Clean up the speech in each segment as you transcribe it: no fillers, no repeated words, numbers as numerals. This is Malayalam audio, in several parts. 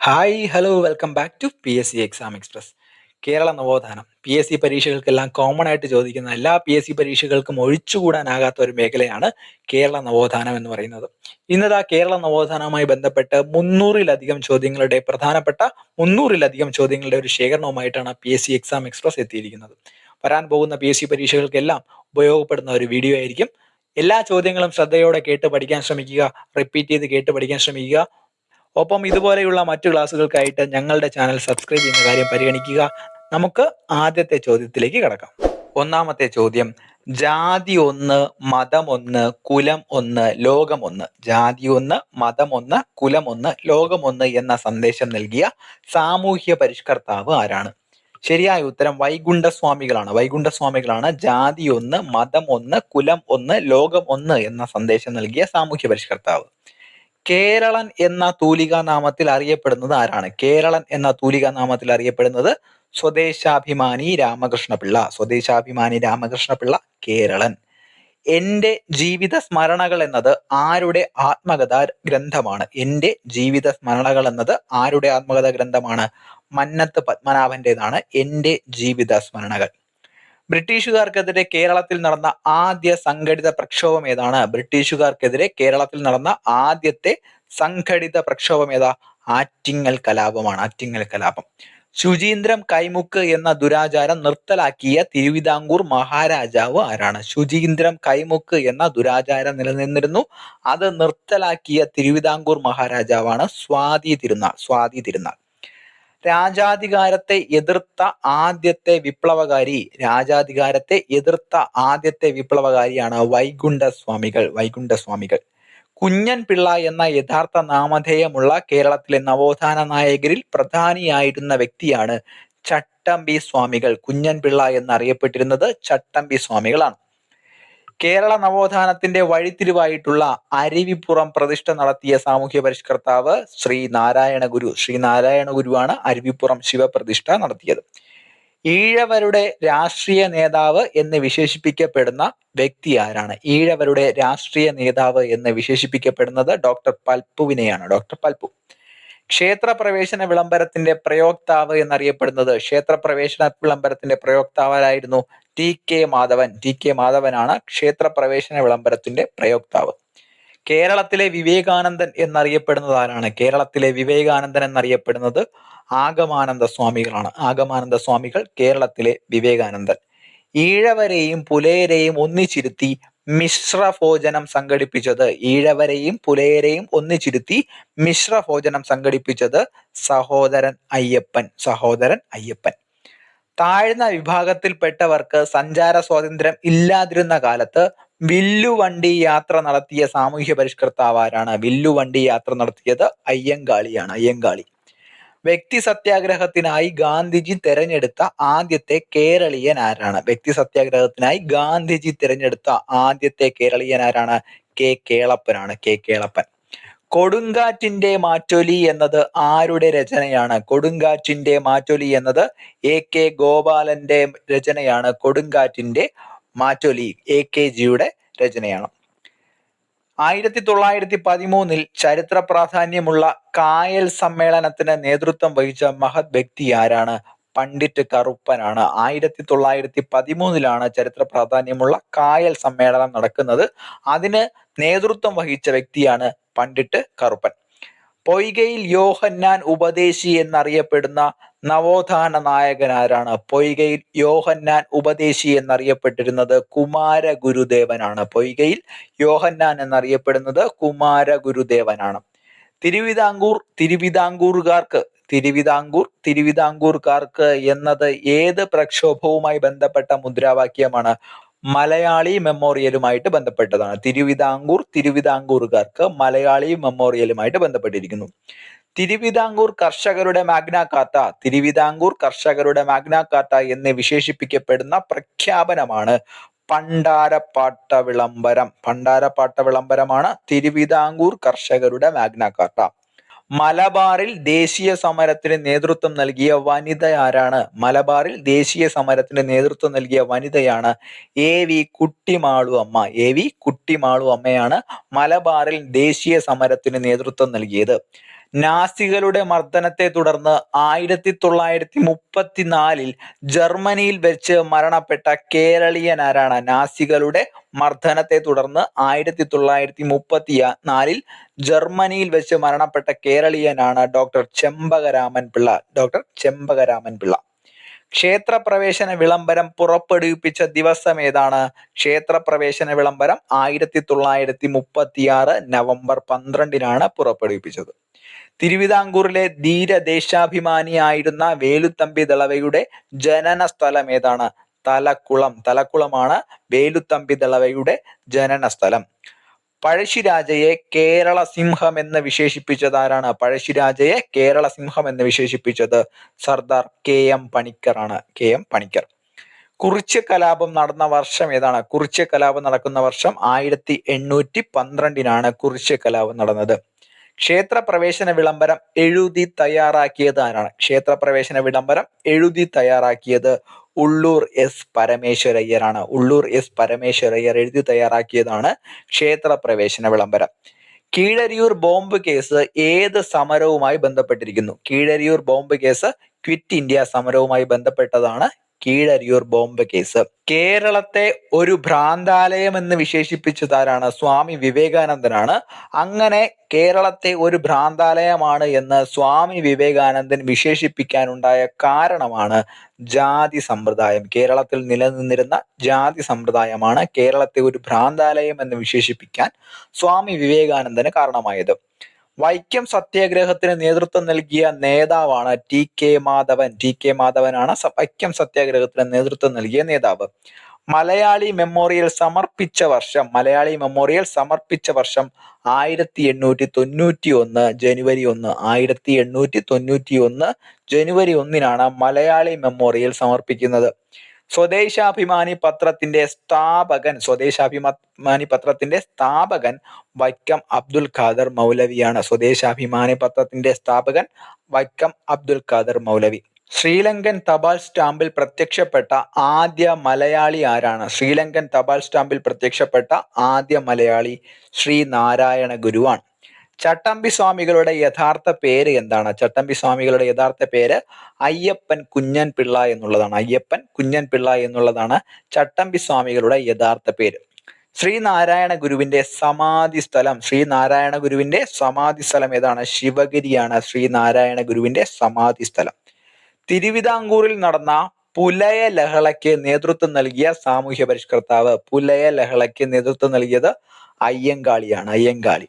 Hi hello welcome back to P S C exam express. Kerala നവോത്ഥാനം പി എസ് സി പരീക്ഷകൾക്കെല്ലാം കോമൺ ആയിട്ട് ചോദിക്കുന്ന എല്ലാ പി എസ് സി പരീക്ഷകൾക്കും ഒഴിച്ചുകൂടാനാകാത്ത ഒരു മേഖലയാണ് കേരള നവോത്ഥാനം എന്ന് പറയുന്നത്. ഇന്നതാ കേരള നവോത്ഥാനവുമായി ബന്ധപ്പെട്ട് പ്രധാനപ്പെട്ട 300-ലധികം ചോദ്യങ്ങളുടെ ഒരു ശേഖരണവുമായിട്ടാണ് P S C exam express എത്തിയിരിക്കുന്നത്. വരാൻ പോകുന്ന പി എസ് സി പരീക്ഷകൾക്കെല്ലാം ഉപയോഗപ്പെടുന്ന ഒരു വീഡിയോ ആയിരിക്കും. എല്ലാ ചോദ്യങ്ങളും ശ്രദ്ധയോടെ കേട്ട് പഠിക്കാൻ ശ്രമിക്കുക, റിപ്പീറ്റ് ചെയ്ത് കേട്ട് പഠിക്കാൻ ശ്രമിക്കുക. ഒപ്പം ഇതുപോലെയുള്ള മറ്റു ക്ലാസ്സുകൾക്കായിട്ട് ഞങ്ങളുടെ ചാനൽ സബ്സ്ക്രൈബ് ചെയ്യുന്ന കാര്യം പരിഗണിക്കുക. നമുക്ക് ആദ്യത്തെ ചോദ്യത്തിലേക്ക് കടക്കാം. ഒന്നാമത്തെ ചോദ്യം, ജാതി ഒന്ന്, മതം ഒന്ന്, കുലം ഒന്ന്, ലോകം ഒന്ന്. ജാതി ഒന്ന്, മതം ഒന്ന്, കുലം ഒന്ന്, ലോകം ഒന്ന് എന്ന സന്ദേശം നൽകിയ സാമൂഹ്യ പരിഷ്കർത്താവ് ആരാണ്? ശരിയായ ഉത്തരം വൈകുണ്ഠസ്വാമികളാണ് ജാതി ഒന്ന്, മതം ഒന്ന്, കുലം ഒന്ന്, ലോകം ഒന്ന് എന്ന സന്ദേശം നൽകിയ സാമൂഹ്യ പരിഷ്കർത്താവ്. കേരളൻ എന്ന തൂലികാനാമത്തിൽ അറിയപ്പെടുന്നത് ആരാണ്? കേരളൻ എന്ന തൂലികാനാമത്തിൽ അറിയപ്പെടുന്നത് സ്വദേശാഭിമാനി രാമകൃഷ്ണപിള്ള കേരളൻ. എന്റെ ജീവിത സ്മരണകൾ എന്നത് ആരുടെ ആത്മകഥാ ഗ്രന്ഥമാണ്? എന്റെ ജീവിത സ്മരണകൾ എന്നത് ആരുടെ ആത്മകഥാ ഗ്രന്ഥമാണ്? മന്നത്ത് പത്മനാഭന്റേതാണ് എന്റെ ജീവിത സ്മരണകൾ. ബ്രിട്ടീഷുകാർക്കെതിരെ കേരളത്തിൽ നടന്ന ആദ്യ സംഘടിത പ്രക്ഷോഭം ഏതാണ്? ബ്രിട്ടീഷുകാർക്കെതിരെ കേരളത്തിൽ നടന്ന ആദ്യത്തെ സംഘടിത പ്രക്ഷോഭം ഏതാ? ആറ്റിങ്ങൽ കലാപം. ശുചീന്ദ്രം കൈമുക്ക് എന്ന ദുരാചാരം നിർത്തലാക്കിയ തിരുവിതാംകൂർ മഹാരാജാവ് ആരാണ്? ശുചീന്ദ്രം കൈമുക്ക് എന്ന ദുരാചാരം നിലനിന്നിരുന്നു. അത് നിർത്തലാക്കിയ തിരുവിതാംകൂർ മഹാരാജാവാണ് സ്വാതി തിരുനാൾ. രാജാധികാരത്തെ എതിർത്ത ആദ്യത്തെ വിപ്ലവകാരിയാണ് വൈകുണ്ഠസ്വാമികൾ. കുഞ്ഞൻ പിള്ള എന്ന യഥാർത്ഥ നാമധേയമുള്ള കേരളത്തിലെ നവോത്ഥാന നായകരിൽ പ്രധാനിയായിരുന്ന വ്യക്തിയാണ് ചട്ടമ്പി സ്വാമികൾ. കുഞ്ഞൻ പിള്ള എന്നറിയപ്പെട്ടിരുന്നത് ചട്ടമ്പി സ്വാമികളാണ്. കേരള നവോത്ഥാനത്തിന്റെ വഴിത്തിരിവായിട്ടുള്ള അരുവിപ്പുറം പ്രതിഷ്ഠ നടത്തിയ സാമൂഹ്യ പരിഷ്കർത്താവ് ശ്രീനാരായണ ഗുരുവാണ് അരുവിപ്പുറം ശിവപ്രതിഷ്ഠ നടത്തിയത്. ഈഴവരുടെ രാഷ്ട്രീയ നേതാവ് എന്ന് വിശേഷിപ്പിക്കപ്പെടുന്ന വ്യക്തി ആരാണ്? ഈഴവരുടെ രാഷ്ട്രീയ നേതാവ് എന്ന് വിശേഷിപ്പിക്കപ്പെടുന്നത് ഡോക്ടർ പൽപ്പു. ക്ഷേത്രപ്രവേശന വിളംബരത്തിന്റെ പ്രയോക്താവ് എന്നറിയപ്പെടുന്നത് പ്രയോക്താവായിരുന്നു ടി കെ മാധവനാണ് ക്ഷേത്രപ്രവേശന വിളംബരത്തിന്റെ പ്രയോക്താവ്. കേരളത്തിലെ വിവേകാനന്ദൻ എന്നറിയപ്പെടുന്നത് ആരാണ്? കേരളത്തിലെ വിവേകാനന്ദൻ എന്നറിയപ്പെടുന്നത് ആഗമാനന്ദ സ്വാമികൾ കേരളത്തിലെ വിവേകാനന്ദൻ. ഈഴവരെയും പുലയരെയും ഒന്നിച്ചിരുത്തി മിശ്രഭോജനം സംഘടിപ്പിച്ചത് സഹോദരൻ അയ്യപ്പൻ. താഴ്ന്ന വിഭാഗത്തിൽപ്പെട്ടവർക്ക് സഞ്ചാര സ്വാതന്ത്ര്യം ഇല്ലാതിരുന്ന കാലത്ത് വില്ലുവണ്ടി യാത്ര നടത്തിയ സാമൂഹ്യ പരിഷ്കർത്താവ് ആരാണ്? വില്ലുവണ്ടി യാത്ര നടത്തിയത് അയ്യങ്കാളി. വ്യക്തി സത്യാഗ്രഹത്തിനായി ഗാന്ധിജി തെരഞ്ഞെടുത്ത ആദ്യത്തെ കേരളീയൻ ആരാണ്? കെ കേളപ്പൻ. കൊടുങ്കാറ്റിന്റെ മാറ്റൊലി എന്നത് ആരുടെ രചനയാണ്? എ കെ ഗോപാലന്റെ രചനയാണ്. കൊടുങ്കാറ്റിന്റെ മാറ്റൊലി AKGയുടെ രചനയാണ്. 1913 ചരിത്ര പ്രാധാന്യമുള്ള കായൽ സമ്മേളനത്തിന് നേതൃത്വം വഹിച്ച മഹത് വ്യക്തി ആരാണ്? പണ്ഡിറ്റ് കറുപ്പനാണ്. 1913 ചരിത്ര പ്രാധാന്യമുള്ള കായൽ സമ്മേളനം നടക്കുന്നത്. അതിന് നേതൃത്വം വഹിച്ച വ്യക്തിയാണ് പണ്ഡിറ്റ് കറുപ്പൻ. പൊയ്കയിൽ യോഹന്നാൻ ഉപദേശി എന്നറിയപ്പെടുന്ന നവോത്ഥാന നായകൻ ആരാണ്? പൊയ്കയിൽ യോഹന്നാൻ ഉപദേശി എന്നറിയപ്പെട്ടിരുന്നത് കുമാരഗുരുദേവനാണ്. തിരുവിതാംകൂറുകാർക്ക് എന്നത് ഏത് പ്രക്ഷോഭവുമായി ബന്ധപ്പെട്ട മുദ്രാവാക്യമാണ്? മലയാളി മെമ്മോറിയലുമായിട്ട് ബന്ധപ്പെട്ടതാണ്. തിരുവിതാംകൂറുകാർക്ക് മലയാളി മെമ്മോറിയലുമായിട്ട് ബന്ധപ്പെട്ടിരിക്കുന്നു. തിരുവിതാംകൂർ കർഷകരുടെ മാഗ്ന കാർട്ട എന്ന് വിശേഷിപ്പിക്കപ്പെടുന്ന പ്രഖ്യാപനമാണ് പണ്ടാരപ്പാട്ട വിളംബരമാണ് തിരുവിതാംകൂർ കർഷകരുടെ മാഗ്ന കാർട്ട. മലബാറിൽ ദേശീയ സമരത്തിന് നേതൃത്വം നൽകിയ വനിത ആരാണ്? വനിതയാണ് AV കുട്ടിമാളു അമ്മയാണ് മലബാറിൽ ദേശീയ സമരത്തിന് നേതൃത്വം നൽകിയത്. നാസികളുടെ മർദ്ദനത്തെ തുടർന്ന് 1934 ജർമ്മനിയിൽ വെച്ച് മരണപ്പെട്ട കേരളീയൻ ആരാണ്? നാസികളുടെ മർദ്ദനത്തെ തുടർന്ന് 1934 ജർമ്മനിയിൽ വെച്ച് മരണപ്പെട്ട കേരളീയനാണ് ഡോക്ടർ ചെമ്പകരാമൻ പിള്ള. ഡോക്ടർ ചെമ്പകരാമൻ പിള്ള. ക്ഷേത്രപ്രവേശന വിളംബരം പുറപ്പെടുവിപ്പിച്ച ദിവസം ഏതാണ്? ക്ഷേത്രപ്രവേശന വിളംബരം 1936 നവംബർ 12 പുറപ്പെടുവിപ്പിച്ചത്. തിരുവിതാംകൂറിലെ ധീരദേശാഭിമാനിയായിരുന്ന വേലുത്തമ്പി ദളവയുടെ ജനന സ്ഥലം ഏതാണ്? തലക്കുളം. തലക്കുളമാണ് വേലുത്തമ്പി ദളവയുടെ ജനന സ്ഥലം. പഴശ്ശിരാജയെ കേരള സിംഹം എന്ന് വിശേഷിപ്പിച്ചത് ആരാണ്? പഴശ്ശിരാജയെ കേരള സിംഹം എന്ന് വിശേഷിപ്പിച്ചത് സർദാർ KM പണിക്കറാണ്. KM പണിക്കർ. കുറിച്യ കലാപം നടന്ന വർഷം ഏതാണ്? കുറിച്യ കലാപം നടക്കുന്ന വർഷം 1812 കുറിച്യ കലാപം നടന്നത്. ക്ഷേത്രപ്രവേശന വിളംബരം എഴുതി തയ്യാറാക്കിയത് ആരാണ്? ക്ഷേത്രപ്രവേശന വിളംബരം എഴുതി തയ്യാറാക്കിയത് ഉള്ളൂർ S പരമേശ്വരയ്യരാണ്. ഉള്ളൂർ S പരമേശ്വരയ്യർ എഴുതി തയ്യാറാക്കിയതാണ് ക്ഷേത്രപ്രവേശന വിളംബരം. കീഴരിയൂർ ബോംബ് കേസ് ഏത് സമരവുമായി ബന്ധപ്പെട്ടിരിക്കുന്നു? Keezhariyur bomb case quit India സമരവുമായി ബന്ധപ്പെട്ടതാണ് കീഴരിയൂർ ബോംബ് കേസ്. കേരളത്തെ ഒരു ഭ്രാന്താലയം എന്ന് വിശേഷിപ്പിച്ചതാരാണ്? സ്വാമി വിവേകാനന്ദനാണ്. അങ്ങനെ കേരളത്തെ ഒരു ഭ്രാന്താലയമാണ് എന്ന് സ്വാമി വിവേകാനന്ദൻ വിശേഷിപ്പിക്കാനുണ്ടായ കാരണമാണ് ജാതി സമ്പ്രദായം. കേരളത്തിൽ നിലനിന്നിരുന്ന ജാതി സമ്പ്രദായമാണ് കേരളത്തെ ഒരു ഭ്രാന്താലയം എന്ന് വിശേഷിപ്പിക്കാൻ സ്വാമി വിവേകാനന്ദന് കാരണമായത്. വൈക്കം സത്യാഗ്രഹത്തിന് നേതൃത്വം നൽകിയ നേതാവാണ് TK മാധവൻ. TK മാധവനാണ് വൈക്കം സത്യാഗ്രഹത്തിന് നേതൃത്വം നൽകിയ നേതാവ്. മലയാളി മെമ്മോറിയൽ സമർപ്പിച്ച വർഷം 1891 ജനുവരി 1. 1891 ജനുവരി 1 മലയാളി മെമ്മോറിയൽ സമർപ്പിക്കുന്നത്. സ്വദേശാഭിമാനി പത്രത്തിന്റെ സ്ഥാപകൻ വൈക്കം അബ്ദുൽ ഖാദർ മൗലവിയാണ്. സ്വദേശാഭിമാനി പത്രത്തിന്റെ സ്ഥാപകൻ വൈക്കം അബ്ദുൽ ഖാദർ മൗലവി. ശ്രീലങ്കൻ തപാൽ സ്റ്റാമ്പിൽ പ്രത്യക്ഷപ്പെട്ട ആദ്യ മലയാളി ആരാണ്? ശ്രീലങ്കൻ തപാൽ സ്റ്റാമ്പിൽ പ്രത്യക്ഷപ്പെട്ട ആദ്യ മലയാളി ശ്രീനാരായണ ഗുരുവാണ്. ചട്ടമ്പി സ്വാമികളുടെ യഥാർത്ഥ പേര് എന്താണ്? ചട്ടമ്പി സ്വാമികളുടെ യഥാർത്ഥ പേര് അയ്യപ്പൻ കുഞ്ഞൻ പിള്ള എന്നുള്ളതാണ്. അയ്യപ്പൻ കുഞ്ഞൻ പിള്ള എന്നുള്ളതാണ് ചട്ടമ്പി സ്വാമികളുടെ യഥാർത്ഥ പേര്. ശ്രീനാരായണ ഗുരുവിന്റെ സമാധി സ്ഥലം ഏതാണ്? ശിവഗിരിയാണ് ശ്രീനാരായണ ഗുരുവിന്റെ സമാധി സ്ഥലം. തിരുവിതാംകൂറിൽ നടന്ന പുലയ ലഹളയ്ക്ക് നേതൃത്വം നൽകിയ സാമൂഹ്യ പരിഷ്കർത്താവ്. പുലയ ലഹളയ്ക്ക് നേതൃത്വം നൽകിയത് അയ്യങ്കാളിയാണ്. അയ്യങ്കാളി.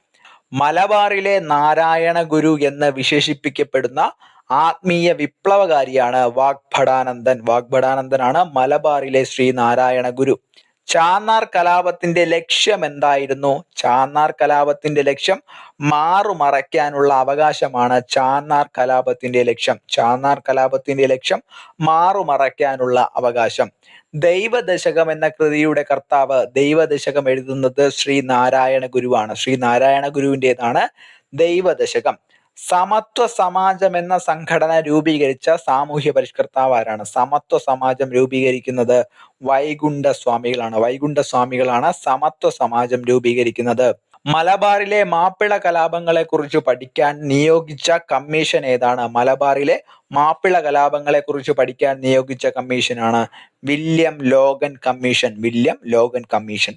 മലബാറിലെ നാരായണ ഗുരു എന്ന് വിശേഷിപ്പിക്കപ്പെടുന്ന ആത്മീയ വിപ്ലവകാരിയാണ് വാഗ്ഭടാനന്ദൻ. വാഗ്ഭടാനന്ദനാണ് മലബാറിലെ ശ്രീനാരായണ ഗുരു. ചാന്നാർ കലാപത്തിന്റെ ലക്ഷ്യം എന്തായിരുന്നു? ചാന്നാർ കലാപത്തിന്റെ ലക്ഷ്യം മാറുമറയ്ക്കാനുള്ള അവകാശമാണ് ചാന്നാർ കലാപത്തിന്റെ ലക്ഷ്യം. ചാന്നാർ കലാപത്തിന്റെ ലക്ഷ്യം മാറുമറയ്ക്കാനുള്ള അവകാശം. ദൈവദശകം എന്ന കൃതിയുടെ കർത്താവ്. ദൈവദശകം എഴുതുന്നത് ശ്രീനാരായണ ഗുരുവാണ്. ശ്രീനാരായണ ഗുരുവിൻ്റെതാണ് ദൈവദശകം. സമത്വ സമാജം എന്ന സംഘടന രൂപീകരിച്ച സാമൂഹ്യ പരിഷ്കർത്താവ് ആരാണ്? സമത്വ സമാജം രൂപീകരിക്കുന്നത് വൈകുണ്ഠ സ്വാമികളാണ്. വൈകുണ്ഠ സ്വാമികളാണ് സമത്വ സമാജം രൂപീകരിക്കുന്നത്. മലബാറിലെ മാപ്പിള കലാപങ്ങളെ കുറിച്ച് പഠിക്കാൻ നിയോഗിച്ച കമ്മീഷൻ ഏതാണ്? മലബാറിലെ മാപ്പിള കലാപങ്ങളെ കുറിച്ച് പഠിക്കാൻ നിയോഗിച്ച കമ്മീഷനാണ് William Logan commission. William Logan commission.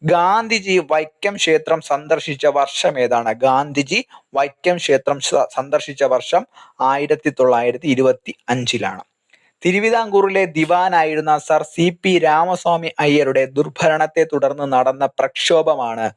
Gandhiji Vaikom ക്ഷേത്രം സന്ദർശിച്ച വർഷം ഏതാണ്? ഗാന്ധിജി വൈക്കം ക്ഷേത്രം സന്ദർശിച്ച വർഷം 1925. തിരുവിതാംകൂറിലെ ദിവാനായിരുന്ന സർ CP രാമസ്വാമി അയ്യരുടെ ദുർഭരണത്തെ തുടർന്ന് നടന്ന പ്രക്ഷോഭമാണ്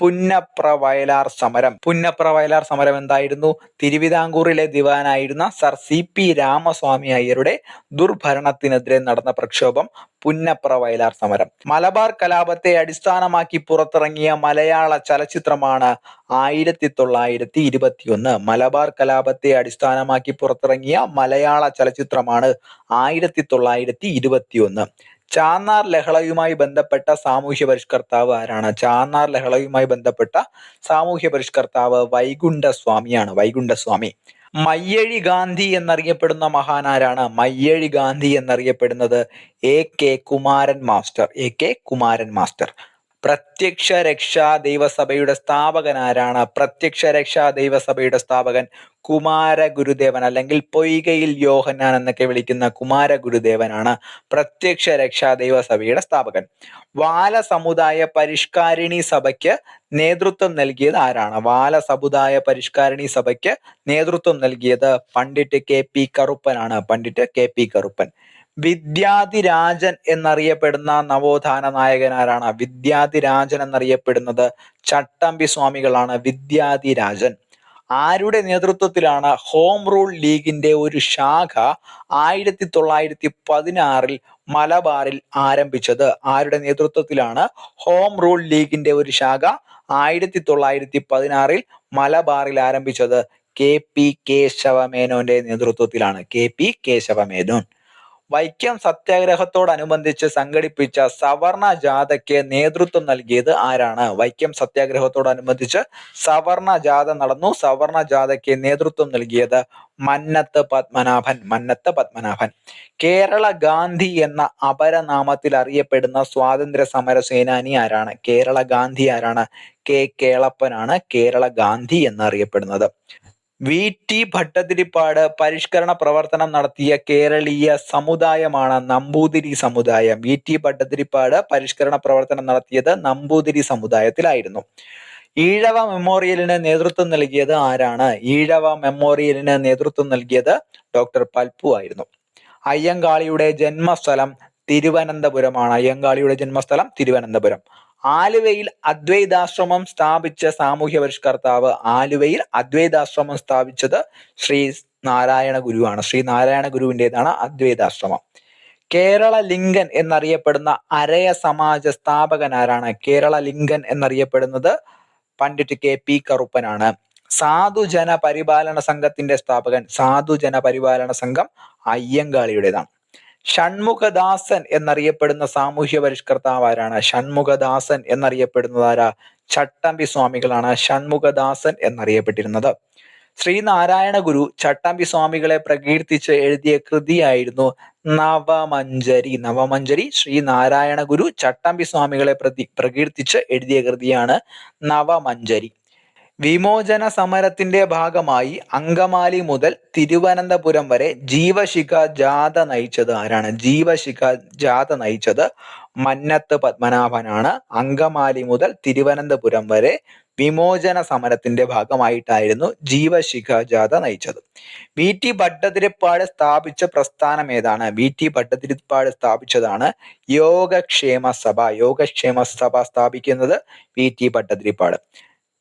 പുന്നപ്ര വയലാർ സമരം. പുന്നപ്ര വയലാർ സമരം എന്തായിരുന്നു? തിരുവിതാംകൂറിലെ ദിവാനായിരുന്ന സർ CP രാമസ്വാമി അയ്യരുടെ ദുർഭരണത്തിനെതിരെ നടന്ന പ്രക്ഷോഭം പുന്നപ്ര വയലാർ സമരം. മലബാർ കലാപത്തെ അടിസ്ഥാനമാക്കി പുറത്തിറങ്ങിയ മലയാള ചലച്ചിത്രമാണ് 1921. മലബാർ കലാപത്തെ അടിസ്ഥാനമാക്കി പുറത്തിറങ്ങിയ മലയാള ചലച്ചിത്രമാണ് 1921. ചാന്നാർ ലഹളയുമായി ബന്ധപ്പെട്ട സാമൂഹ്യ പരിഷ്കർത്താവ് ആരാണ്? ചാന്നാർ ലഹളയുമായി ബന്ധപ്പെട്ട സാമൂഹ്യ പരിഷ്കർത്താവ് വൈകുണ്ഠ സ്വാമിയാണ്. വൈകുണ്ഠ സ്വാമി. മയ്യഴി ഗാന്ധി എന്നറിയപ്പെടുന്ന മഹാൻ ആരാണ്? മയ്യഴി ഗാന്ധി എന്നറിയപ്പെടുന്നത് AK Kumaran master. AK Kumaran master. പ്രത്യക്ഷ രക്ഷാ ദൈവസഭയുടെ സ്ഥാപകൻ ആരാണ്? പ്രത്യക്ഷ രക്ഷാ ദൈവസഭയുടെ സ്ഥാപകൻ കുമാരഗുരുദേവൻ, അല്ലെങ്കിൽ പൊയ്കയിൽ യോഹന്നാൻ എന്നൊക്കെ വിളിക്കുന്ന കുമാരഗുരുദേവനാണ് പ്രത്യക്ഷ രക്ഷാ ദൈവസഭയുടെ സ്ഥാപകൻ. വാല സമുദായ പരിഷ്കാരിണി സഭയ്ക്ക് നേതൃത്വം നൽകിയത് ആരാണ്? വാല സമുദായ പരിഷ്കാരിണി സഭയ്ക്ക് നേതൃത്വം നൽകിയത് പണ്ഡിറ്റ് KP കറുപ്പനാണ്. പണ്ഡിറ്റ് KP കറുപ്പൻ. വിദ്യാധിരാജൻ എന്നറിയപ്പെടുന്ന നവോത്ഥാന നായകൻ ആരാണ്? വിദ്യാധിരാജൻ എന്നറിയപ്പെടുന്നത് ചട്ടമ്പി സ്വാമികളാണ്. വിദ്യാധിരാജൻ. ആരുടെ നേതൃത്വത്തിലാണ് ഹോം റൂൾ ലീഗിന്റെ ഒരു ശാഖ 1916 മലബാറിൽ ആരംഭിച്ചത്? ആരുടെ നേതൃത്വത്തിലാണ് ഹോം റൂൾ ലീഗിന്റെ ഒരു ശാഖ 1916 മലബാറിൽ ആരംഭിച്ചത്? KP കേശവമേനോന്റെ നേതൃത്വത്തിലാണ്. KP കേശവമേനോൻ. വൈക്കം സത്യാഗ്രഹത്തോടനുബന്ധിച്ച് സംഘടിപ്പിച്ച സവർണ ജാഥയ്ക്ക് നേതൃത്വം നൽകിയത് ആരാണ്? വൈക്കം സത്യാഗ്രഹത്തോടനുബന്ധിച്ച് സവർണ ജാഥ നടന്നു. സവർണ ജാഥയ്ക്ക് നേതൃത്വം നൽകിയത് മന്നത്ത് പത്മനാഭൻ. മന്നത്ത് പത്മനാഭൻ. കേരള ഗാന്ധി എന്ന അപരനാമത്തിൽ അറിയപ്പെടുന്ന സ്വാതന്ത്ര്യ സമര സേനാനി ആരാണ്? കേരള ഗാന്ധി ആരാണ്? കേളപ്പനാണ് കേരള ഗാന്ധി എന്നറിയപ്പെടുന്നത്. VT ഭട്ടതിരിപ്പാട് പരിഷ്കരണ പ്രവർത്തനം നടത്തിയ കേരളീയ സമുദായമാണ് നമ്പൂതിരി സമുദായം. VT ഭട്ടതിരിപ്പാട് പരിഷ്കരണ പ്രവർത്തനം നടത്തിയത് നമ്പൂതിരി സമുദായത്തിലായിരുന്നു. ഈഴവ മെമ്മോറിയലിന് നേതൃത്വം നൽകിയത് ആരാണ്? ഈഴവ മെമ്മോറിയലിന് നേതൃത്വം നൽകിയത് ഡോക്ടർ പൽപ്പു ആയിരുന്നു. അയ്യങ്കാളിയുടെ ജന്മസ്ഥലം തിരുവനന്തപുരമാണ്. അയ്യങ്കാളിയുടെ ജന്മസ്ഥലം തിരുവനന്തപുരം. ആലുവയിൽ അദ്വൈതാശ്രമം സ്ഥാപിച്ച സാമൂഹ്യ പരിഷ്കർത്താവ്? ആലുവയിൽ അദ്വൈതാശ്രമം സ്ഥാപിച്ചത് ശ്രീ നാരായണ ഗുരുവാണ്. ശ്രീ നാരായണ ഗുരുവിൻ്റെതാണ് അദ്വൈതാശ്രമം. കേരള ലിംഗൻ എന്നറിയപ്പെടുന്ന അരയ സമാജ സ്ഥാപകൻ ആരാണ്? കേരള ലിംഗൻ എന്നറിയപ്പെടുന്നത് പണ്ഡിറ്റ് KP കറുപ്പനാണ്. സാധുജന പരിപാലന സംഘത്തിന്റെ സ്ഥാപകൻ? സാധുജന പരിപാലന സംഘം അയ്യങ്കാളിയുടേതാണ്. ഷൺമുഖദാസൻ എന്നറിയപ്പെടുന്ന സാമൂഹ്യ പരിഷ്കർത്താവ് ആരാണ്? ഷൺമുഖദാസൻ എന്നറിയപ്പെടുന്നത് ആരാ? ചട്ടമ്പി സ്വാമികളാണ് ഷൺമുഖദാസൻ എന്നറിയപ്പെട്ടിരുന്നത്. ശ്രീനാരായണ ഗുരു ചട്ടമ്പി സ്വാമികളെ പ്രകീർത്തിച്ച് എഴുതിയ കൃതിയായിരുന്നു നവമഞ്ജരി. നവമഞ്ജരി ശ്രീനാരായണ ഗുരു ചട്ടമ്പി സ്വാമികളെ പ്രകീർത്തിച്ച് എഴുതിയ കൃതിയാണ് നവമഞ്ജരി. വിമോചന സമരത്തിന്റെ ഭാഗമായി അങ്കമാലി മുതൽ തിരുവനന്തപുരം വരെ ജീവശിഖ ജാഥ നയിച്ചത് ആരാണ്? ജീവശിഖ ജാഥ നയിച്ചത് മന്നത്ത് പത്മനാഭനാണ്. അങ്കമാലി മുതൽ തിരുവനന്തപുരം വരെ വിമോചന സമരത്തിന്റെ ഭാഗമായിട്ടായിരുന്നു ജീവശിഖ ജാഥ നയിച്ചത്. VT ഭട്ടതിരിപ്പാട് സ്ഥാപിച്ച പ്രസ്ഥാനം ഏതാണ്? VT ഭട്ടതിരിപ്പാട് സ്ഥാപിച്ചതാണ് യോഗക്ഷേമ സഭ. യോഗക്ഷേമ സഭ സ്ഥാപിക്കുന്നത് VT ഭട്ടതിരിപ്പാട്.